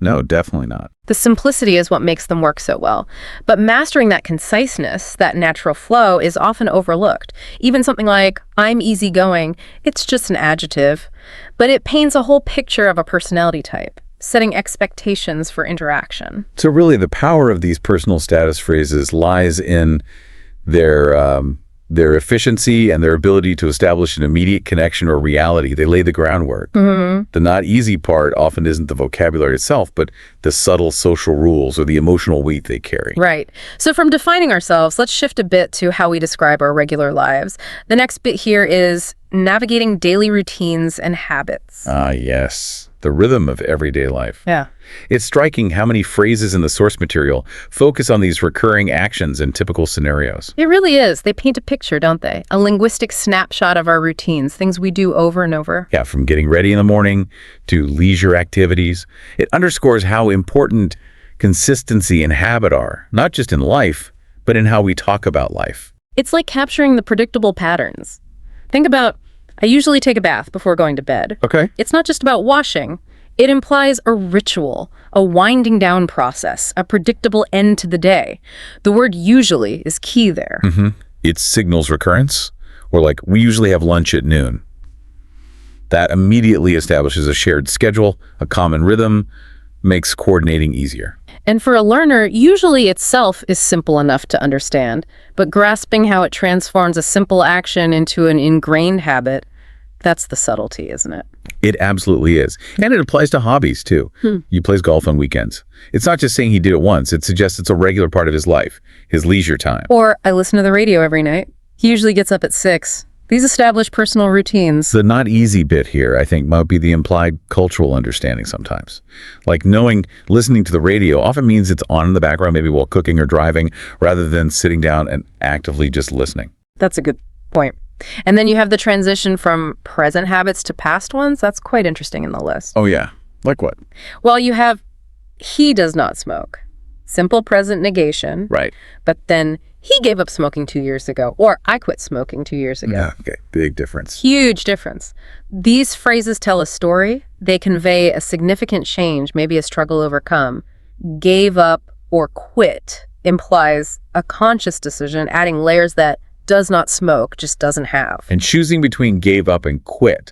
No, definitely not. The simplicity is what makes them work so well. But mastering that conciseness, that natural flow, is often overlooked. Even something like, I'm easygoing, it's just an adjective, but it paints a whole picture of a personality type, setting expectations for interaction. So really the power of these personal status phrases lies in their efficiency and their ability to establish an immediate connection or reality. They lay the groundwork. The not easy part often isn't the vocabulary itself, but the subtle social rules or the emotional weight they carry. Right. So from defining ourselves, let's shift a bit to how we describe our regular lives. The next bit here is navigating daily routines and habits. Yes. The rhythm of everyday life. Yeah. It's striking how many phrases in the source material focus on these recurring actions and typical scenarios. It really is. They paint a picture, don't they? A linguistic snapshot of our routines, things we do over and over. Yeah, from getting ready in the morning to leisure activities. It underscores how important consistency and habit are, not just in life, but in how we talk about life. It's like capturing the predictable patterns. Think about, I usually take a bath before going to bed. Okay. It's not just about washing. It implies a ritual, a winding down process, a predictable end to the day. The word usually is key there. It signals recurrence, or like, we usually have lunch at noon. That immediately establishes a shared schedule, a common rhythm, makes coordinating easier. And for a learner, usually itself is simple enough to understand, but grasping how it transforms a simple action into an ingrained habit, that's the subtlety, isn't it? It absolutely is. And it applies to hobbies, too. He plays golf on weekends. It's not just saying he did it once. It suggests it's a regular part of his life, his leisure time. Or I listen to the radio every night. He usually gets up at 6. These establish personal routines. The not easy bit here, I think, might be the implied cultural understanding sometimes. Like listening to the radio often means it's on in the background, maybe while cooking or driving, rather than sitting down and actively just listening. That's a good point. And then you have the transition from present habits to past ones. That's quite interesting in the list. Oh, yeah. Like what? Well, you have he does not smoke. Simple present negation. Right. But then he gave up smoking 2 years ago, or I quit smoking 2 years ago. Yeah, okay. Big difference. Huge difference. These phrases tell a story. They convey a significant change, maybe a struggle overcome. Gave up or quit implies a conscious decision, adding layers that does not smoke just doesn't have. And choosing between gave up and quit,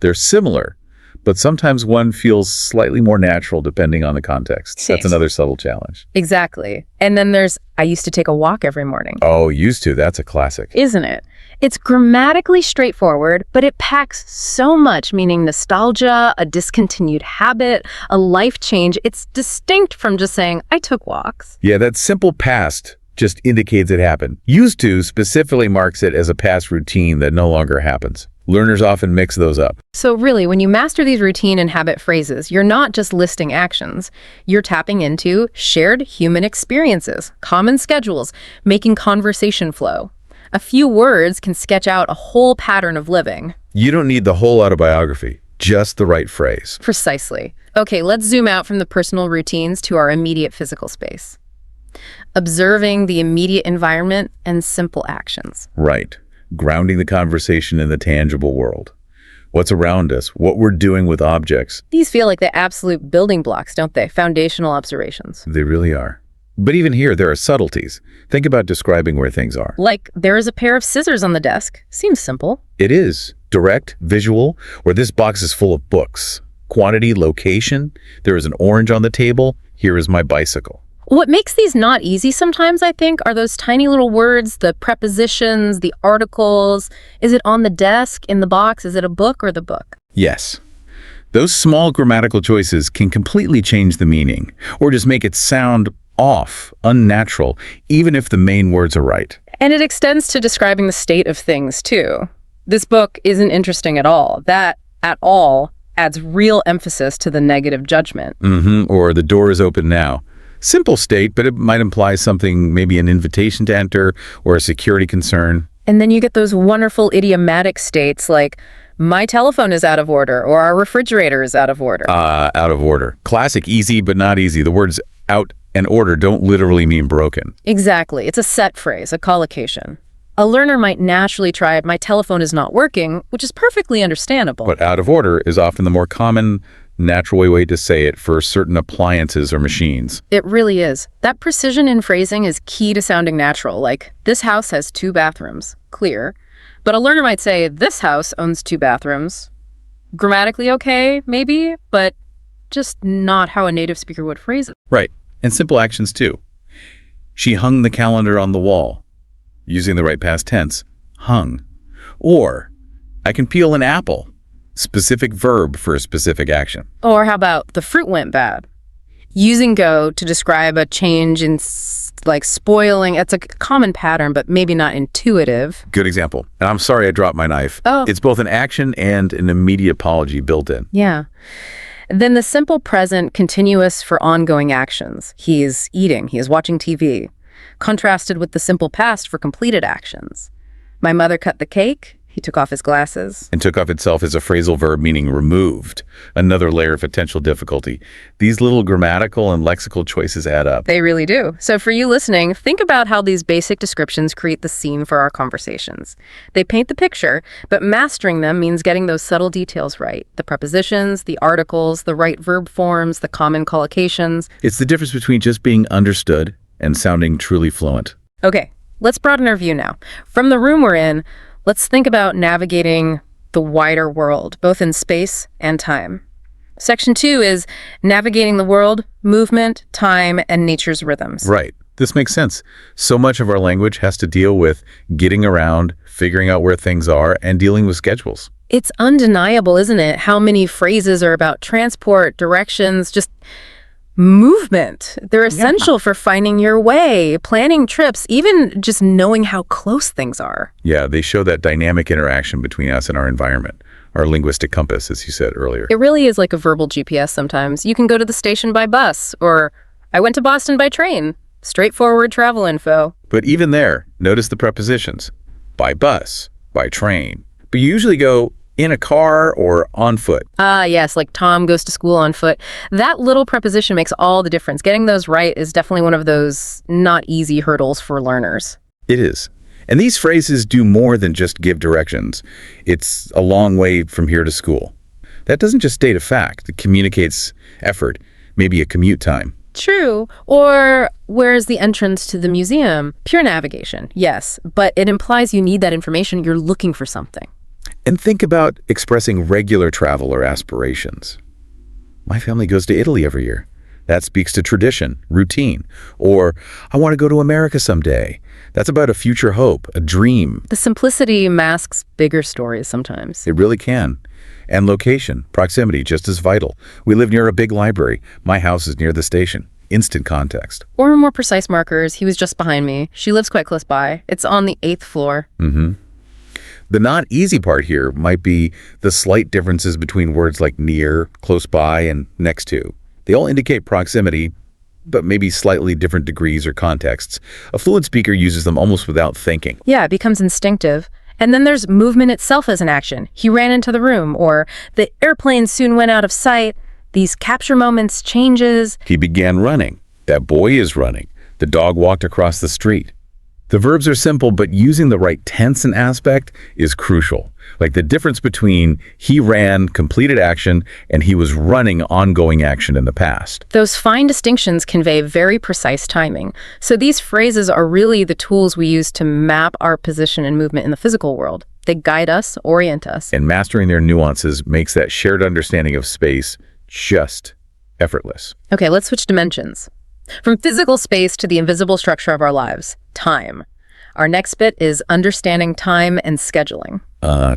they're similar, but sometimes one feels slightly more natural depending on the context. That's another subtle challenge. Exactly. And then there's, I used to take a walk every morning. Oh, used to. That's a classic. Isn't it? It's grammatically straightforward, but it packs so much, meaning nostalgia, a discontinued habit, a life change. It's distinct from just saying, I took walks. Yeah, that simple past just indicates it happened. Used to specifically marks it as a past routine that no longer happens. Learners often mix those up. So really, when you master these routine and habit phrases, you're not just listing actions. You're tapping into shared human experiences, common schedules, making conversation flow. A few words can sketch out a whole pattern of living. You don't need the whole autobiography, just the right phrase. Precisely. Okay, let's zoom out from the personal routines to our immediate physical space. Observing the immediate environment and simple actions. Right. Grounding the conversation in the tangible world. What's around us, what we're doing with objects. These feel like the absolute building blocks, don't they? Foundational observations. They really are. But even here, there are subtleties. Think about describing where things are. Like, there is a pair of scissors on the desk. Seems simple. It is. Direct, visual, or this box is full of books. Quantity, location. There is an orange on the table. Here is my bicycle. What makes these not easy sometimes, I think, are those tiny little words, the prepositions, the articles. Is it on the desk, in the box? Is it a book or the book? Yes. Those small grammatical choices can completely change the meaning, or just make it sound off, unnatural, even if the main words are right. And it extends to describing the state of things, too. This book isn't interesting at all. That, at all, adds real emphasis to the negative judgment. Or the door is open now. Simple state, but it might imply something, maybe an invitation to enter or a security concern. And then you get those wonderful idiomatic states like, my telephone is out of order, or our refrigerator is out of order. Out of order. Classic, easy but not easy. The words out and order don't literally mean broken. Exactly. It's a set phrase, a collocation. A learner might naturally try, my telephone is not working, which is perfectly understandable. But out of order is often the more common, natural way to say it for certain appliances or machines. It really is. That precision in phrasing is key to sounding natural, like, this house has 2 bathrooms. Clear. But a learner might say, this house owns 2 bathrooms. Grammatically okay, maybe, but just not how a native speaker would phrase it. Right. And simple actions too. She hung the calendar on the wall. Using the right past tense, hung. Or, I can peel an apple. Specific verb for a specific action. Or how about the fruit went bad? Using go to describe a change in like spoiling. It's a common pattern, but maybe not intuitive. Good example. And I'm sorry I dropped my knife. Oh. It's both an action and an immediate apology built in. Yeah. Then the simple present continuous for ongoing actions. He is eating. He is watching TV. Contrasted with the simple past for completed actions. My mother cut the cake. He took off his glasses. And took off itself is a phrasal verb meaning removed, another layer of potential difficulty. These little grammatical and lexical choices add up. They really do. So for you listening, think about how these basic descriptions create the scene for our conversations. They paint the picture, but mastering them means getting those subtle details right. The prepositions, the articles, the right verb forms, the common collocations. It's the difference between just being understood and sounding truly fluent. Okay, let's broaden our view now. From the room we're in, let's think about navigating the wider world, both in space and time. Section 2 is navigating the world, movement, time, and nature's rhythms. Right. This makes sense. So much of our language has to deal with getting around, figuring out where things are, and dealing with schedules. It's undeniable, isn't it, how many phrases are about transport, directions, just movement. They're essential for finding your way, planning trips, even just knowing how close things are. Yeah, they show that dynamic interaction between us and our environment, our linguistic compass, as you said earlier. It really is like a verbal GPS sometimes. You can go to the station by bus, or I went to Boston by train. Straightforward travel info. But even there, notice the prepositions. By bus, by train. But you usually go in a car or on foot. Yes, like Tom goes to school on foot. That little preposition makes all the difference. Getting those right is definitely one of those not easy hurdles for learners. It is. And these phrases do more than just give directions. It's a long way from here to school. That doesn't just state a fact. It communicates effort, maybe a commute time. True. Or where's the entrance to the museum? Pure navigation, yes. But it implies you need that information. You're looking for something. And think about expressing regular travel or aspirations. My family goes to Italy every year. That speaks to tradition, routine. Or, I want to go to America someday. That's about a future hope, a dream. The simplicity masks bigger stories sometimes. It really can. And location, proximity, just as vital. We live near a big library. My house is near the station. Instant context. Or more precise markers. He was just behind me. She lives quite close by. It's on the 8th floor. The not easy part here might be the slight differences between words like near, close by, and next to. They all indicate proximity, but maybe slightly different degrees or contexts. A fluent speaker uses them almost without thinking. Yeah, it becomes instinctive. And then there's movement itself as an action. He ran into the room, or the airplane soon went out of sight. These capture moments, changes. He began running. That boy is running. The dog walked across the street. The verbs are simple, but using the right tense and aspect is crucial. Like the difference between he ran, completed action, and he was running, ongoing action in the past. Those fine distinctions convey very precise timing. So these phrases are really the tools we use to map our position and movement in the physical world. They guide us, orient us. And mastering their nuances makes that shared understanding of space just effortless. Okay, let's switch dimensions. From physical space to the invisible structure of our lives, time. Our next bit is understanding time and scheduling.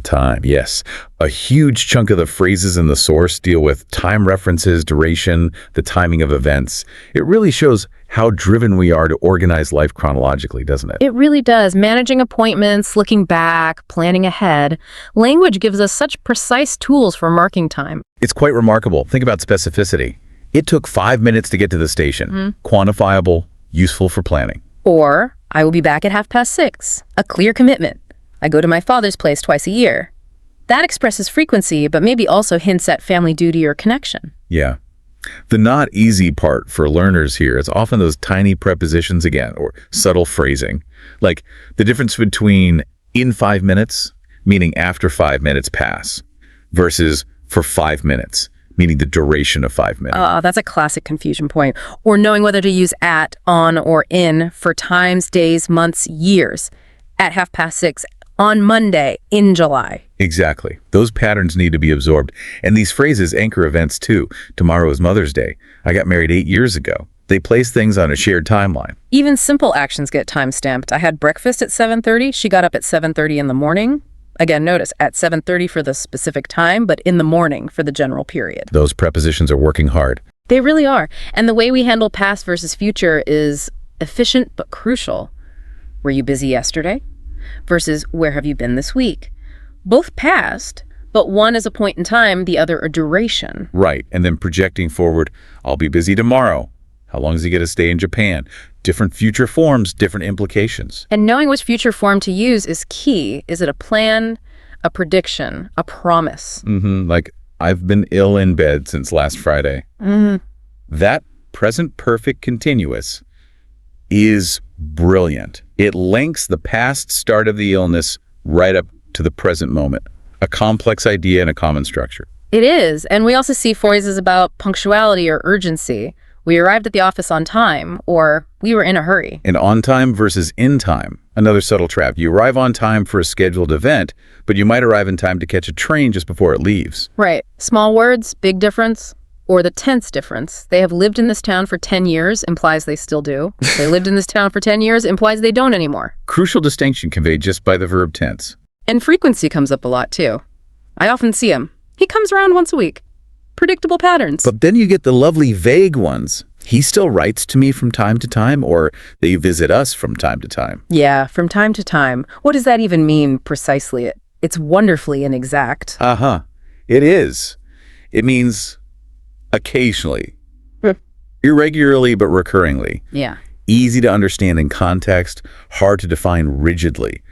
Time, yes. A huge chunk of the phrases in the source deal with time references, duration, the timing of events. It really shows how driven we are to organize life chronologically, doesn't it? It really does. Managing appointments, looking back, planning ahead. Language gives us such precise tools for marking time. It's quite remarkable. Think about specificity. It took 5 minutes to get to the station. Quantifiable, useful for planning. Or, I will be back at 6:30. A clear commitment. I go to my father's place twice a year. That expresses frequency, but maybe also hints at family duty or connection. Yeah. The not easy part for learners here is often those tiny prepositions again, or subtle phrasing. Like the difference between in 5 minutes, meaning after 5 minutes pass, versus for 5 minutes, meaning the duration of 5 minutes. That's a classic confusion point. Or knowing whether to use at, on, or in for times, days, months, years. At 6:30, on Monday, in July. Exactly. Those patterns need to be absorbed. And these phrases anchor events too. Tomorrow is Mother's Day. I got married 8 years ago. They place things on a shared timeline. Even simple actions get time-stamped. I had breakfast at 7:30. She got up at 7:30 in the morning. Again, notice, at 7:30 for the specific time, but in the morning for the general period. Those prepositions are working hard. They really are. And the way we handle past versus future is efficient but crucial. Were you busy yesterday? Versus where have you been this week? Both past, but one is a point in time, the other a duration. Right. And then projecting forward, I'll be busy tomorrow. How long does he get to stay in Japan? Different future forms, different implications. And knowing which future form to use is key. Is it a plan, a prediction, a promise. Like, I've been ill in bed since last Friday. That present perfect continuous is brilliant. It links the past start of the illness right up to the present moment. A complex idea and a common structure. It is. And we also see phrases about punctuality or urgency. We arrived at the office on time, or we were in a hurry. And on time versus in time. Another subtle trap. You arrive on time for a scheduled event, but you might arrive in time to catch a train just before it leaves. Right. Small words, big difference. Or the tense difference. They have lived in this town for 10 years implies they still do. They lived in this town for 10 years implies they don't anymore. Crucial distinction conveyed just by the verb tense. And frequency comes up a lot, too. I often see him. He comes around once a week. Predictable patterns. But then you get the lovely vague ones. He still writes to me from time to time, or they visit us from time to time. Yeah, from time to time. What does that even mean precisely? It's wonderfully inexact. It is. It means occasionally. Irregularly, but recurringly. Yeah. Easy to understand in context, hard to define rigidly.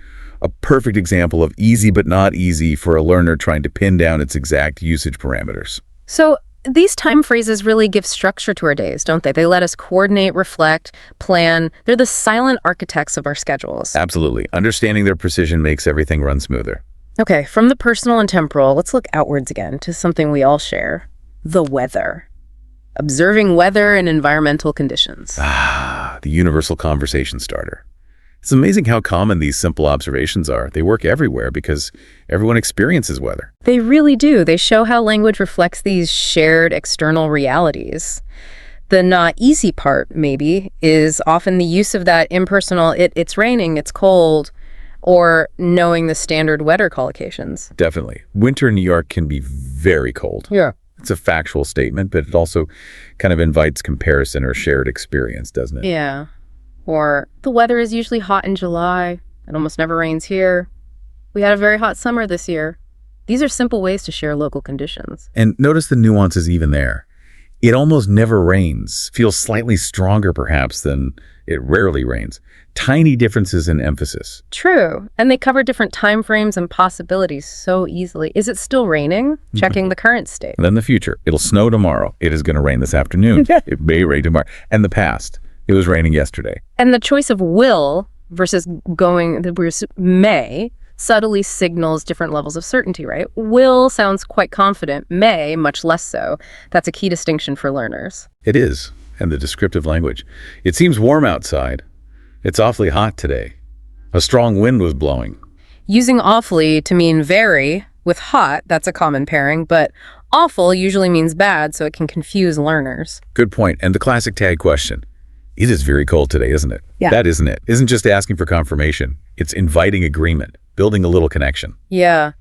A perfect example of easy but not easy for a learner trying to pin down its exact usage parameters. So these time phrases really give structure to our days, don't they? They let us coordinate, reflect, plan. They're the silent architects of our schedules. Absolutely. Understanding their precision makes everything run smoother. Okay, from the personal and temporal, let's look outwards again to something we all share. The weather. Observing weather and environmental conditions. The universal conversation starter. It's amazing how common these simple observations are. They work everywhere because everyone experiences weather. They really do. They show how language reflects these shared external realities. The not easy part, maybe, is often the use of that impersonal, it's raining, it's cold, or knowing the standard weather collocations. Definitely. Winter in New York can be very cold. Yeah. It's a factual statement, but it also kind of invites comparison or shared experience, doesn't it? Yeah. Or the weather is usually hot in July. It almost never rains here. We had a very hot summer this year. These are simple ways to share local conditions. And notice the nuances even there. It almost never rains. Feels slightly stronger, perhaps, than it rarely rains. Tiny differences in emphasis. True. And they cover different time frames and possibilities so easily. Is it still raining? Checking the current state. And then the future. It'll snow tomorrow. It is going to rain this afternoon. It may rain tomorrow. And the past. It was raining yesterday. And the choice of will versus may subtly signals different levels of certainty, right? Will sounds quite confident. May, much less so. That's a key distinction for learners. It is. And the descriptive language. It seems warm outside. It's awfully hot today. A strong wind was blowing. Using awfully to mean very with hot, that's a common pairing, but awful usually means bad, so it can confuse learners. Good point. And the classic tag question. It is very cold today, isn't it? Yeah. That isn't it. Isn't just asking for confirmation. It's inviting agreement, building a little connection. Yeah.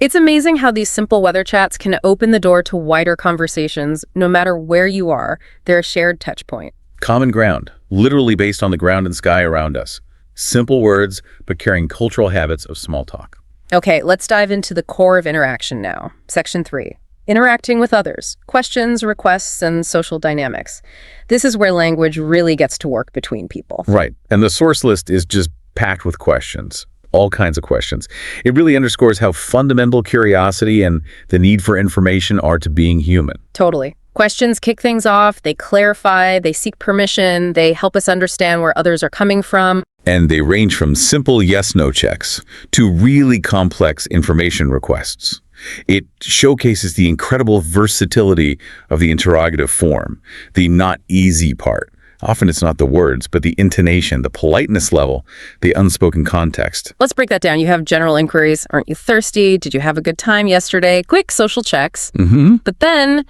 It's amazing how these simple weather chats can open the door to wider conversations. No matter where you are, they're a shared touch point. Common ground, literally based on the ground and sky around us. Simple words, but carrying cultural habits of small talk. Okay, let's dive into the core of interaction now. Section 3. Interacting with others, questions, requests, and social dynamics. This is where language really gets to work between people. Right. And the source list is just packed with questions. All kinds of questions. It really underscores how fundamental curiosity and the need for information are to being human. Totally. Questions kick things off, they clarify, they seek permission, they help us understand where others are coming from. And they range from simple yes-no checks to really complex information requests. It showcases the incredible versatility of the interrogative form, the not easy part. Often it's not the words, but the intonation, the politeness level, the unspoken context. Let's break that down. You have general inquiries. Aren't you thirsty? Did you have a good time yesterday? Quick social checks. But then,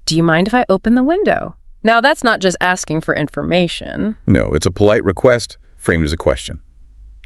do you mind if I open the window? Now, that's not just asking for information. No, it's a polite request framed as a question.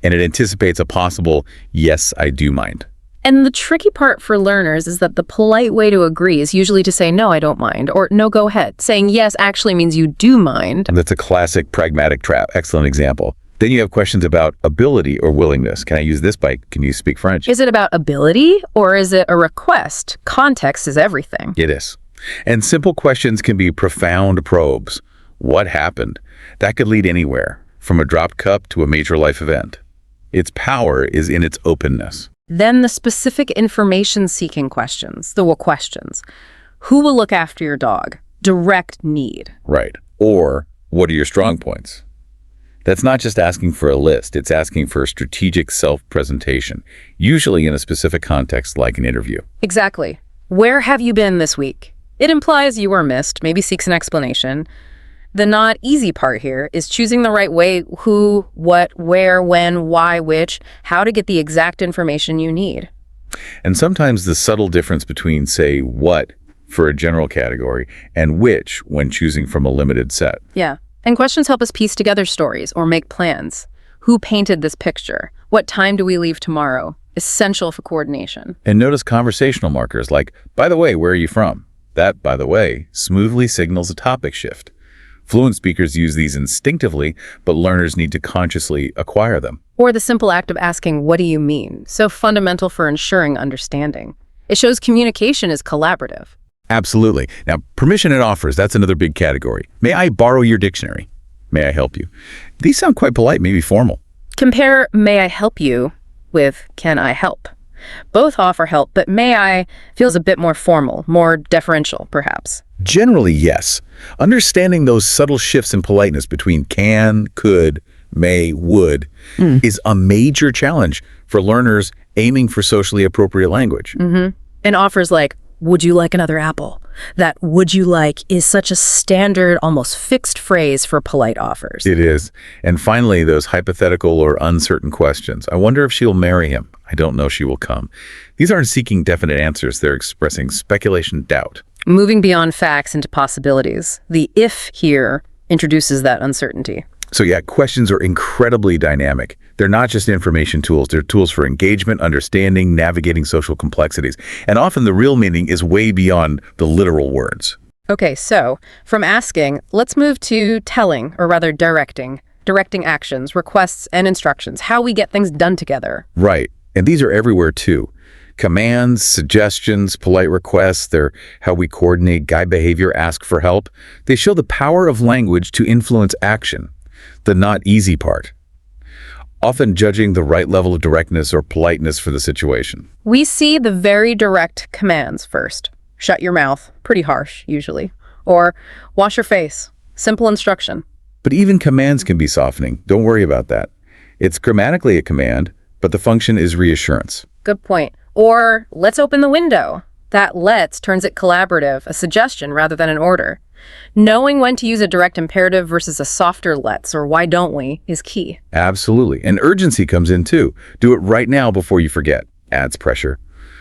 And it anticipates a possible, yes, I do mind. And the tricky part for learners is that the polite way to agree is usually to say, no, I don't mind, or no, go ahead. Saying yes actually means you do mind. That's a classic pragmatic trap. Excellent example. Then you have questions about ability or willingness. Can I use this bike? Can you speak French? Is it about ability or is it a request? Context is everything. It is. And simple questions can be profound probes. What happened? That could lead anywhere, from a dropped cup to a major life event. Its power is in its openness. Then the specific information-seeking questions, the what questions. Who will look after your dog? Direct need. Right. Or, what are your strong points? That's not just asking for a list, it's asking for a strategic self-presentation, usually in a specific context like an interview. Exactly. Where have you been this week? It implies you were missed, maybe seeks an explanation. The not easy part here is choosing the right way, who, what, where, when, why, which, how to get the exact information you need. And sometimes the subtle difference between, say, what for a general category and which when choosing from a limited set. Yeah. And questions help us piece together stories or make plans. Who painted this picture? What time do we leave tomorrow? Essential for coordination. And notice conversational markers like, by the way, where are you from? That, by the way, smoothly signals a topic shift. Fluent speakers use these instinctively, but learners need to consciously acquire them. Or the simple act of asking, what do you mean? So fundamental for ensuring understanding. It shows communication is collaborative. Absolutely. Now, permission and offers, that's another big category. May I borrow your dictionary? May I help you? These sound quite polite, maybe formal. Compare may I help you with can I help? Both offer help, but may I feels a bit more formal, more deferential, perhaps. Generally, yes. Understanding those subtle shifts in politeness between can, could, may, would is a major challenge for learners aiming for socially appropriate language. And offers like, would you like another apple? That would you like is such a standard, almost fixed phrase for polite offers. It is. And finally, those hypothetical or uncertain questions. I wonder if she'll marry him. I don't know she will come. These aren't seeking definite answers. They're expressing speculation, doubt. Moving beyond facts into possibilities. The if here introduces that uncertainty. So yeah, questions are incredibly dynamic. They're not just information tools. They're tools for engagement, understanding, navigating social complexities. And often the real meaning is way beyond the literal words. Okay, so from asking, let's move to telling, or rather directing actions, requests, and instructions, how we get things done together. Right. And these are everywhere too. Commands, suggestions, polite requests, they're how we coordinate, guide behavior, ask for help. They show the power of language to influence action. The not easy part. Often judging the right level of directness or politeness for the situation. We see the very direct commands first. Shut your mouth, pretty harsh, usually. Or wash your face, simple instruction. But even commands can be softening. Don't worry about that. It's grammatically a command, but the function is reassurance. Good point. Or let's open the window. That let's turns it collaborative, a suggestion rather than an order. Knowing when to use a direct imperative versus a softer let's or why don't we is key. Absolutely. And urgency comes in too. Do it right now before you forget. Adds pressure.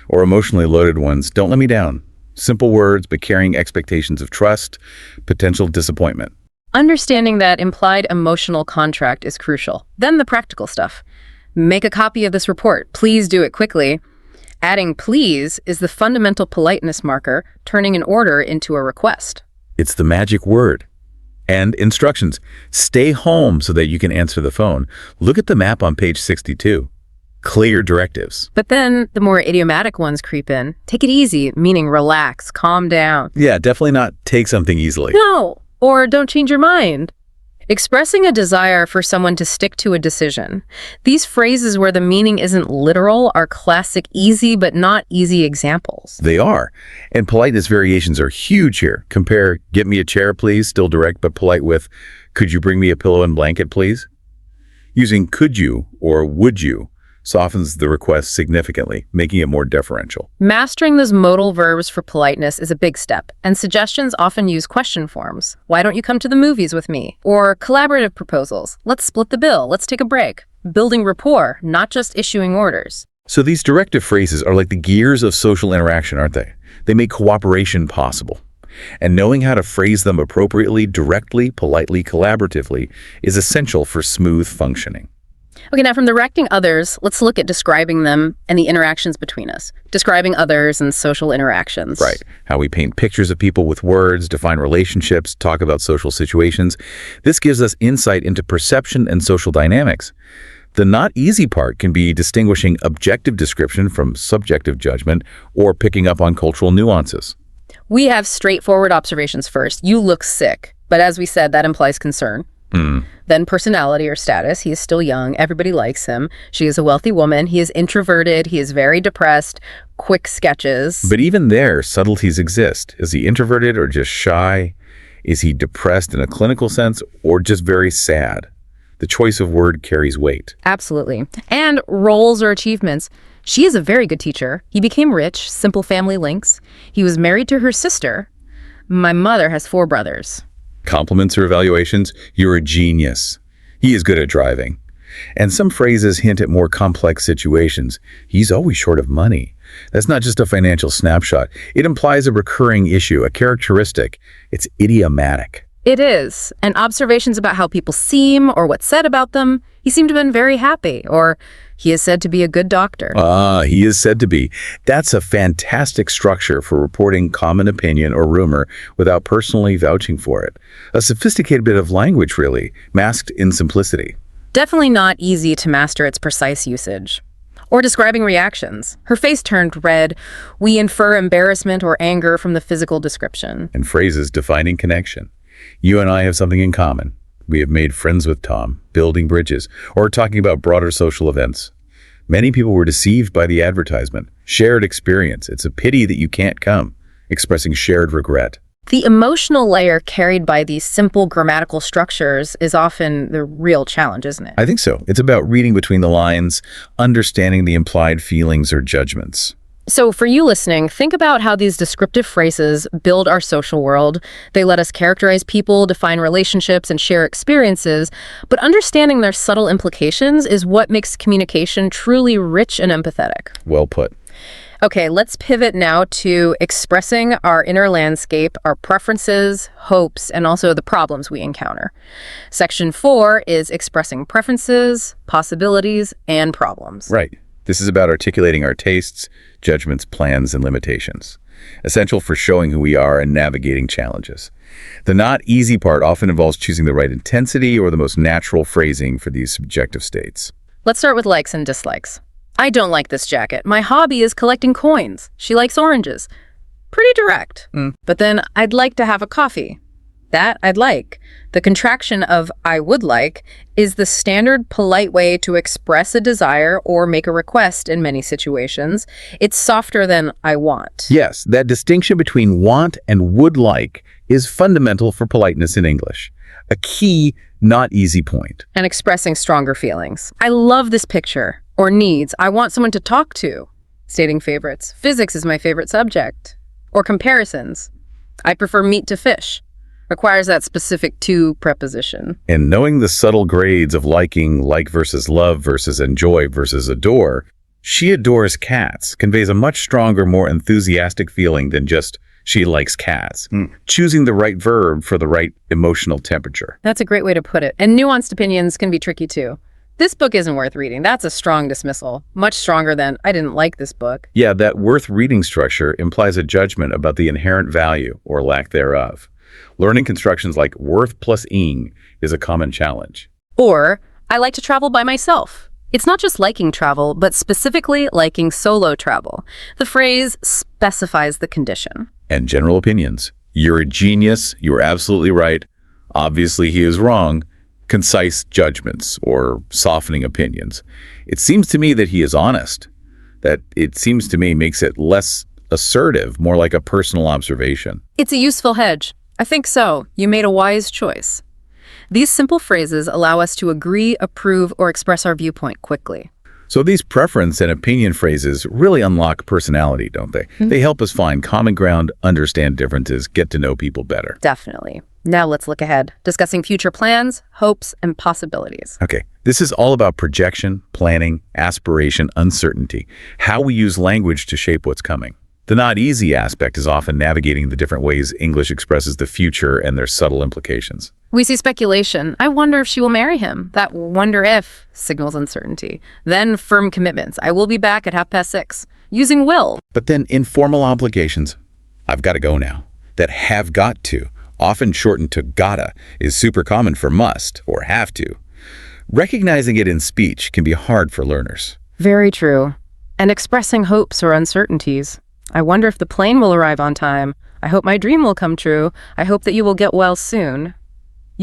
Or emotionally loaded ones, don't let me down. Simple words, but carrying expectations of trust, potential disappointment. Understanding that implied emotional contract is crucial. Then the practical stuff. Make a copy of this report. Please do it quickly. Adding please is the fundamental politeness marker, turning an order into a request. It's the magic word. And instructions. Stay home so that you can answer the phone. Look at the map on page 62. Clear directives. But then the more idiomatic ones creep in. Take it easy, meaning relax, calm down. Yeah, definitely not take something easily. No, or don't change your mind. Expressing a desire for someone to stick to a decision. These phrases where the meaning isn't literal are classic easy but not easy examples. They are. And politeness variations are huge here. Compare, get me a chair, please, still direct but polite with, could you bring me a pillow and blanket, please? Using could you or would you softens the request significantly, making it more deferential. Mastering those modal verbs for politeness is a big step, and suggestions often use question forms. Why don't you come to the movies with me? Or collaborative proposals. Let's split the bill. Let's take a break. Building rapport, not just issuing orders. So these directive phrases are like the gears of social interaction, aren't they? They make cooperation possible. And knowing how to phrase them appropriately, directly, politely, collaboratively is essential for smooth functioning. Okay, now from directing others, let's look at describing them and the interactions between us. Describing others and social interactions. Right. How we paint pictures of people with words, define relationships, talk about social situations. This gives us insight into perception and social dynamics. The not easy part can be distinguishing objective description from subjective judgment or picking up on cultural nuances. We have straightforward observations first. You look sick. But as we said, that implies concern. Then personality or status. He is still young. Everybody likes him. She is a wealthy woman. He is introverted. He is very depressed. Quick sketches. But even there, subtleties exist. Is he introverted or just shy? Is he depressed in a clinical sense or just very sad? The choice of word carries weight. Absolutely. And roles or achievements. She is a very good teacher. He became rich, simple family links. He was married to her sister. My mother has 4 brothers. Compliments or evaluations, you're a genius. He is good at driving. And some phrases hint at more complex situations. He's always short of money. That's not just a financial snapshot. It implies a recurring issue, a characteristic. It's idiomatic. It is. And observations about how people seem or what's said about them. He seemed to have been very happy, or he is said to be a good doctor. He is said to be. That's a fantastic structure for reporting common opinion or rumor without personally vouching for it. A sophisticated bit of language, really, masked in simplicity. Definitely not easy to master its precise usage. Or describing reactions. Her face turned red. We infer embarrassment or anger from the physical description. And phrases defining connection. You and I have something in common. We have made friends with Tom, building bridges, or talking about broader social events. Many people were deceived by the advertisement. Shared experience. It's a pity that you can't come. Expressing shared regret. The emotional layer carried by these simple grammatical structures is often the real challenge, isn't it? I think so. It's about reading between the lines, understanding the implied feelings or judgments. So for you listening, think about how these descriptive phrases build our social world. They let us characterize people, define relationships, and share experiences. But understanding their subtle implications is what makes communication truly rich and empathetic. Well put. Okay, let's pivot now to expressing our inner landscape, our preferences, hopes, and also the problems we encounter. Section 4 is expressing preferences, possibilities, and problems. Right. This is about articulating our tastes, judgments, plans, and limitations. Essential for showing who we are and navigating challenges. The not easy part often involves choosing the right intensity or the most natural phrasing for these subjective states. Let's start with likes and dislikes. I don't like this jacket. My hobby is collecting coins. She likes oranges. Pretty direct. But then I'd like to have a coffee. That I'd like. The contraction of I would like is the standard polite way to express a desire or make a request in many situations. It's softer than I want. Yes, that distinction between want and would like is fundamental for politeness in English. A key, not easy point. And expressing stronger feelings. I love this picture. Or needs. I want someone to talk to. Stating favorites. Physics is my favorite subject. Or comparisons. I prefer meat to fish. Requires that specific to preposition. And knowing the subtle grades of liking, like versus love versus enjoy versus adore, she adores cats conveys a much stronger, more enthusiastic feeling than just she likes cats. Choosing the right verb for the right emotional temperature. That's a great way to put it. And nuanced opinions can be tricky too. This book isn't worth reading. That's a strong dismissal. Much stronger than, I didn't like this book. Yeah, that worth reading structure implies a judgment about the inherent value or lack thereof. Learning constructions like worth plus ing is a common challenge. Or, I like to travel by myself. It's not just liking travel, but specifically liking solo travel. The phrase specifies the condition. And general opinions. You're a genius. You're absolutely right. Obviously, he is wrong. Concise judgments or softening opinions. It seems to me that he is honest. That it seems to me makes it less assertive, more like a personal observation. It's a useful hedge. I think so. You made a wise choice. These simple phrases allow us to agree, approve, or express our viewpoint quickly. So these preference and opinion phrases really unlock personality, don't they? They help us find common ground, understand differences, get to know people better. Definitely. Now let's look ahead, discussing future plans, hopes, and possibilities. Okay, this is all about projection, planning, aspiration, uncertainty, how we use language to shape what's coming. The not easy aspect is often navigating the different ways English expresses the future and their subtle implications. We see speculation. I wonder if she will marry him. That wonder if signals uncertainty. Then firm commitments. I will be back at 6:30. Using will. But then informal obligations. I've got to go now. That have got to, often shortened to gotta, is super common for must or have to. Recognizing it in speech can be hard for learners. Very true. And expressing hopes or uncertainties. I wonder if the plane will arrive on time. I hope my dream will come true. I hope that you will get well soon.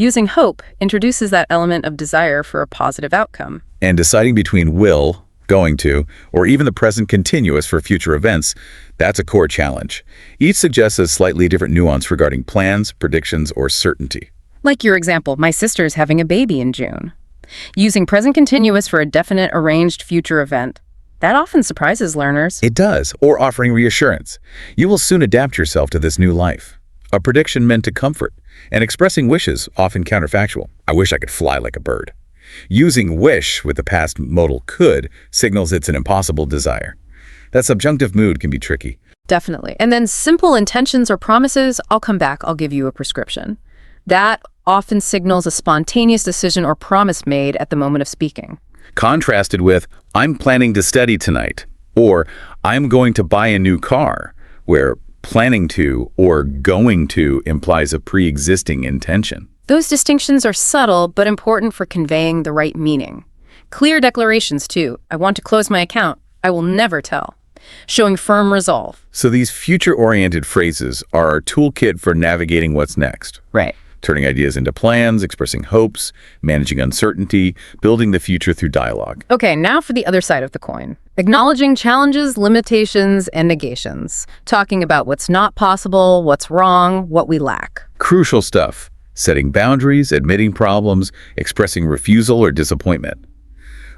Using hope introduces that element of desire for a positive outcome. And deciding between will, going to, or even the present continuous for future events, that's a core challenge. Each suggests a slightly different nuance regarding plans, predictions, or certainty. Like your example, my sister's having a baby in June. Using present continuous for a definite arranged future event, that often surprises learners. It does, or offering reassurance. You will soon adapt yourself to this new life. A prediction meant to comfort, and expressing wishes, often counterfactual. I wish I could fly like a bird. Using wish with the past modal could signals it's an impossible desire. That subjunctive mood can be tricky. Definitely. And then simple intentions or promises, I'll come back, I'll give you a prescription. That often signals a spontaneous decision or promise made at the moment of speaking. Contrasted with, I'm planning to study tonight, or I'm going to buy a new car, where planning to or going to implies a pre-existing intention. Those distinctions are subtle but important for conveying the right meaning. Clear declarations, too. I want to close my account. I will never tell. Showing firm resolve. So these future-oriented phrases are our toolkit for navigating what's next. Right. Turning ideas into plans, expressing hopes, managing uncertainty, building the future through dialogue. Okay, now for the other side of the coin. Acknowledging challenges, limitations, and negations. Talking about what's not possible, what's wrong, what we lack. Crucial stuff. Setting boundaries, admitting problems, expressing refusal or disappointment.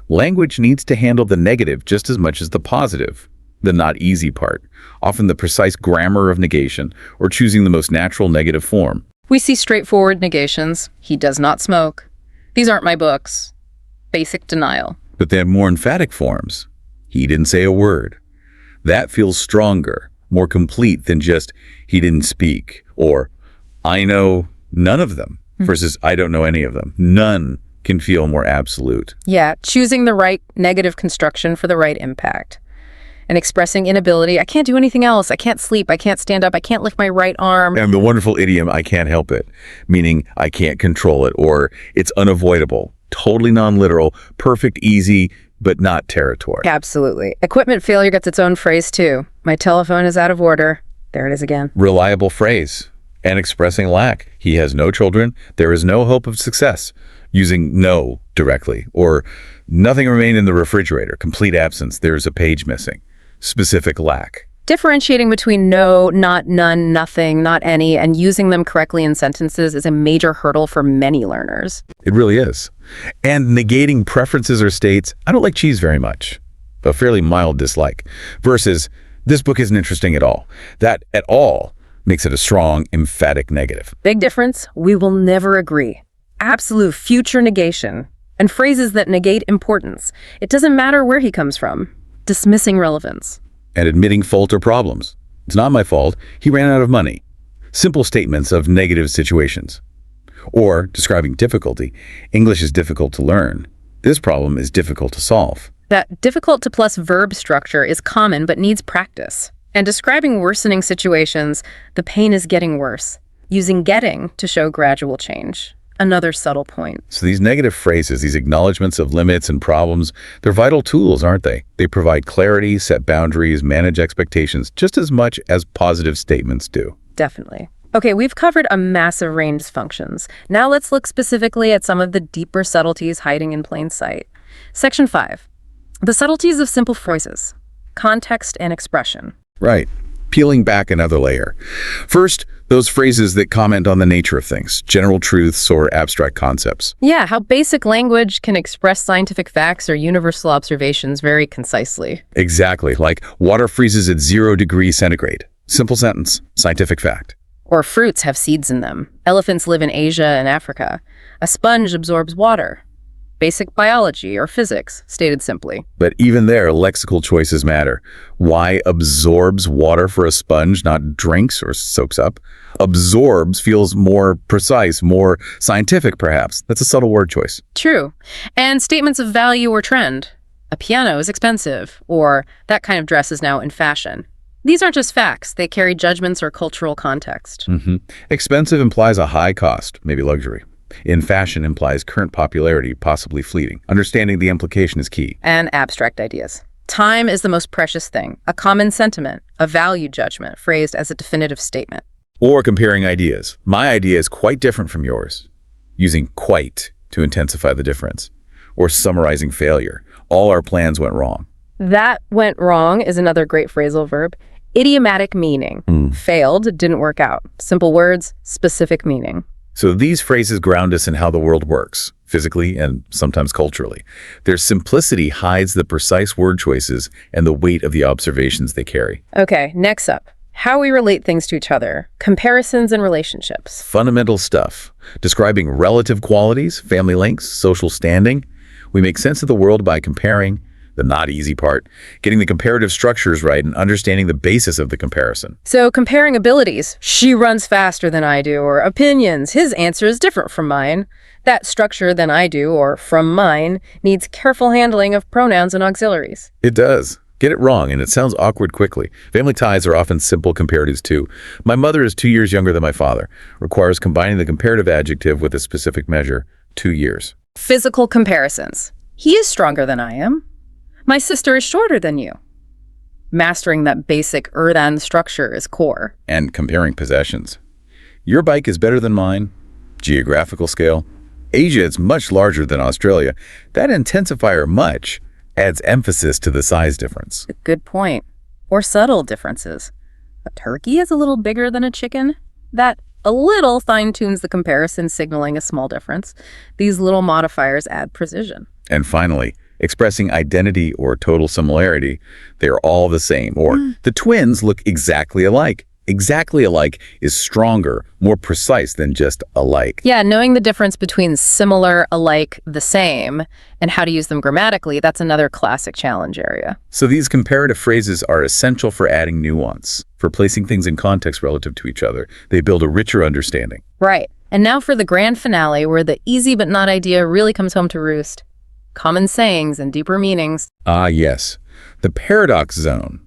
Language needs to handle the negative just as much as the positive, the not easy part, often the precise grammar of negation, or choosing the most natural negative form. We see straightforward negations. He does not smoke. These aren't my books. Basic denial. But then more emphatic forms. He didn't say a word. That feels stronger, more complete than just, he didn't speak, or I know none of them, versus I don't know any of them. None can feel more absolute. Yeah, choosing the right negative construction for the right impact. And expressing inability, I can't do anything else, I can't sleep, I can't stand up, I can't lift my right arm. And the wonderful idiom, I can't help it, meaning I can't control it, or it's unavoidable, totally non-literal, perfect, easy, but not territory. Absolutely. Equipment failure gets its own phrase too. My telephone is out of order. There it is again. Reliable phrase. And expressing lack. He has no children, there is no hope of success. Using no directly, or nothing remained in the refrigerator, complete absence, there's a page missing. Specific lack. Differentiating between no, not, none, nothing, not any, and using them correctly in sentences is a major hurdle for many learners. It really is. And negating preferences or states, I don't like cheese very much. A fairly mild dislike. Versus, this book isn't interesting at all. That at all makes it a strong, emphatic negative. Big difference, we will never agree. Absolute future negation. And phrases that negate importance. It doesn't matter where he comes from. Dismissing relevance. And admitting fault or problems. It's not my fault. He ran out of money. Simple statements of negative situations. Or describing difficulty. English is difficult to learn. This problem is difficult to solve. That difficult to plus verb structure is common but needs practice. And describing worsening situations, the pain is getting worse. Using getting to show gradual change. Another subtle point. So these negative phrases, these acknowledgments of limits and problems, they're vital tools, aren't they? They provide clarity, set boundaries, manage expectations, just as much as positive statements do. Definitely. Okay, we've covered a massive range of functions. Now let's look specifically at some of the deeper subtleties hiding in plain sight. Section 5. The subtleties of simple phrases. Context and expression. Right. Peeling back another layer. First, those phrases that comment on the nature of things, general truths or abstract concepts. Yeah, how basic language can express scientific facts or universal observations very concisely. Exactly, like water freezes at 0 degrees centigrade. Simple sentence, scientific fact. Or fruits have seeds in them. Elephants live in Asia and Africa. A sponge absorbs water. Basic biology or physics, stated simply. But even there, lexical choices matter. Why absorbs water for a sponge, not drinks or soaks up? Absorbs feels more precise, more scientific perhaps. That's a subtle word choice. True. And statements of value or trend. A piano is expensive, or that kind of dress is now in fashion. These aren't just facts, they carry judgments or cultural context. Expensive implies a high cost, maybe luxury. In fashion implies current popularity, possibly fleeting. Understanding the implication is key. And abstract ideas. Time is the most precious thing, a common sentiment, a value judgment phrased as a definitive statement. Or comparing ideas. My idea is quite different from yours. using quite to intensify the difference, or summarizing failure. All our plans went wrong. That went wrong is another great phrasal verb. Idiomatic meaning. Failed, didn't work out. Simple words, specific meaning. So these phrases ground us in how the world works, physically and sometimes culturally. Their simplicity hides the precise word choices and the weight of the observations they carry. Okay, next up. How we relate things to each other. Comparisons and relationships. Fundamental stuff, describing relative qualities, family links, social standing. We make sense of the world by comparing, the not easy part, getting the comparative structures right and understanding the basis of the comparison. So comparing abilities. She runs faster than I do, or opinions. His answer is different from mine. That structure than I do, or from mine, needs careful handling of pronouns and auxiliaries. It does. Get it wrong, and it sounds awkward quickly. Family ties are often simple comparatives too. My mother is 2 years younger than my father. Requires combining the comparative adjective with a specific measure, 2 years. Physical comparisons. He is stronger than I am. My sister is shorter than you. Mastering that basic er-than structure is core. And comparing possessions. Your bike is better than mine. Geographical scale. Asia is much larger than Australia. That intensifier much adds emphasis to the size difference. Good point. Or subtle differences. A turkey is a little bigger than a chicken. That a little fine-tunes the comparison, signaling a small difference. These little modifiers add precision. And finally, expressing identity or total similarity, they are all the same. Or the twins look exactly alike. Exactly alike is stronger, more precise than just alike. Yeah, knowing the difference between similar, alike, the same, and how to use them grammatically, that's another classic challenge area. So these comparative phrases are essential for adding nuance, for placing things in context relative to each other. They build a richer understanding. Right. And now for the grand finale, where the easy but not idea really comes home to roost. Common sayings and deeper meanings. Ah, yes. The paradox zone.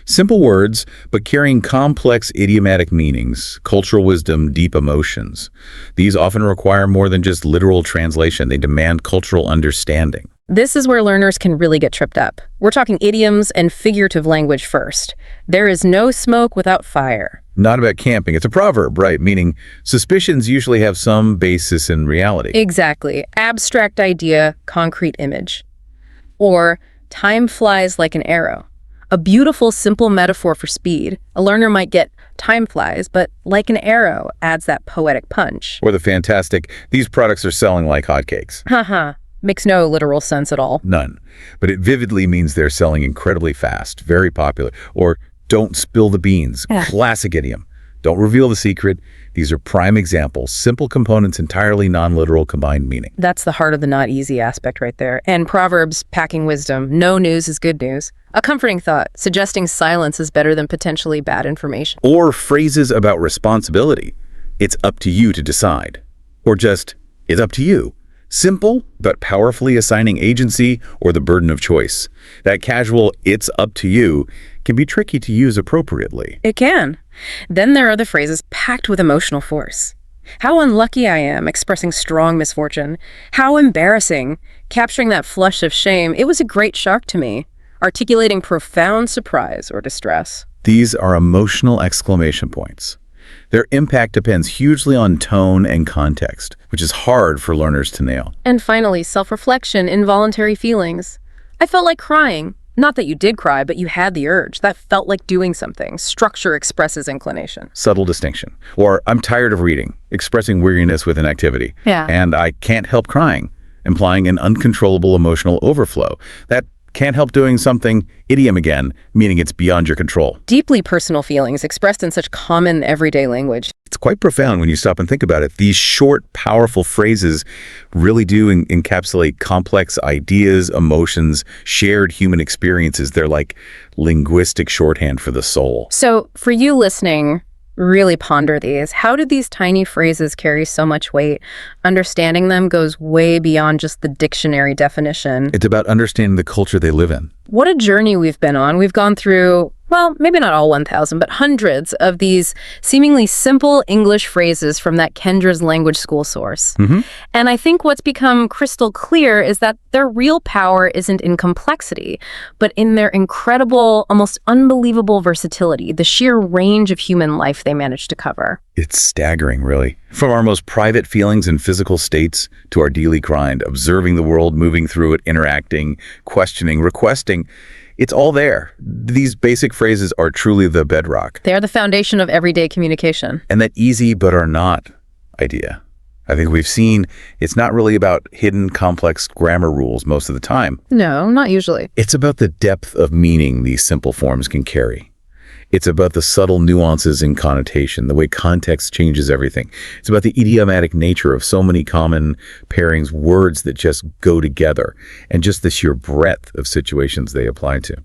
Simple words, but carrying complex idiomatic meanings, cultural wisdom, deep emotions. These often require more than just literal translation. They demand cultural understanding. This is where learners can really get tripped up. We're talking idioms and figurative language first. There is no smoke without fire. Not about camping. It's a proverb, right? Meaning suspicions usually have some basis in reality. Exactly. Abstract idea, concrete image. Or time flies like an arrow. A beautiful, simple metaphor for speed. A learner might get time flies, but like an arrow adds that poetic punch. Or the fantastic, these products are selling like hotcakes. Haha. Makes no literal sense at all. None. But it vividly means they're selling incredibly fast, very popular. Or don't spill the beans. Classic idiom. Don't reveal the secret. These are prime examples. Simple components, entirely non-literal combined meaning. That's the heart of the not easy aspect right there. And Proverbs packing wisdom. No news is good news. A comforting thought, suggesting silence is better than potentially bad information. Or phrases about responsibility. It's up to you to decide. Or just, it's up to you. Simple, but powerfully assigning agency or the burden of choice. That casual, it's up to you, can be tricky to use appropriately. It can. Then there are the phrases packed with emotional force. How unlucky I am, expressing strong misfortune. How embarrassing, capturing that flush of shame. It was a great shock to me, articulating profound surprise or distress. These are emotional exclamation points. Their impact depends hugely on tone and context, which is hard for learners to nail. And finally, self-reflection, involuntary feelings. I felt like crying. Not that you did cry, but you had the urge. That felt like doing something. Structure expresses inclination. Subtle distinction. Or I'm tired of reading, expressing weariness with an activity. Yeah. And I can't help crying, implying an uncontrollable emotional overflow. That can't help doing something, idiom again, meaning it's beyond your control. Deeply personal feelings expressed in such common everyday language. It's quite profound when you stop and think about it. These short, powerful phrases really do encapsulate complex ideas, emotions, shared human experiences. They're like linguistic shorthand for the soul. So for you listening, really ponder these. How did these tiny phrases carry so much weight? Understanding them goes way beyond just the dictionary definition. It's about understanding the culture they live in. What a journey we've been on. We've gone through, well, maybe not all 1,000, but hundreds of these seemingly simple English phrases from that Kendra's language school source. And I think what's become crystal clear is that their real power isn't in complexity, but in their incredible, almost unbelievable versatility, the sheer range of human life they manage to cover. It's staggering, really. From our most private feelings and physical states to our daily grind, observing the world, moving through it, interacting, questioning, requesting, it's all there. These basic phrases are truly the bedrock. They are the foundation of everyday communication. And that easy but are not idea. I think we've seen it's not really about hidden, complex grammar rules most of the time. No, not usually. It's about the depth of meaning these simple forms can carry. It's about the subtle nuances in connotation, the way context changes everything. It's about the idiomatic nature of so many common pairings, words that just go together, and just the sheer breadth of situations they apply to.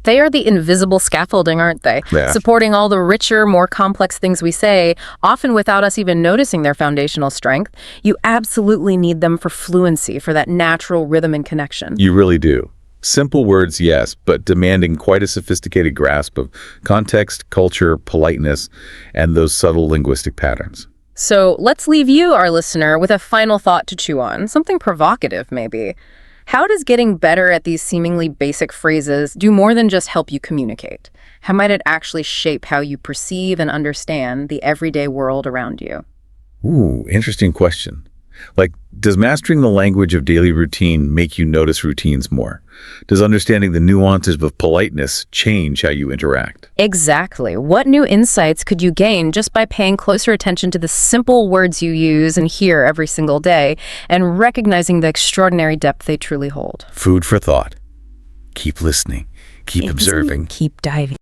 They are the invisible scaffolding, aren't they? Yeah. Supporting all the richer, more complex things we say, often without us even noticing their foundational strength. You absolutely need them for fluency, for that natural rhythm and connection. You really do. Simple words, yes, but demanding quite a sophisticated grasp of context, culture, politeness, and those subtle linguistic patterns. So let's leave you, our listener, with a final thought to chew on, something provocative maybe. How does getting better at these seemingly basic phrases do more than just help you communicate? How might it actually shape how you perceive and understand the everyday world around you? Ooh, interesting question. Like, does mastering the language of daily routine make you notice routines more? Does understanding the nuances of politeness change how you interact? Exactly. What new insights could you gain just by paying closer attention to the simple words you use and hear every single day and recognizing the extraordinary depth they truly hold? Food for thought. Keep listening. Keep observing. Keep diving.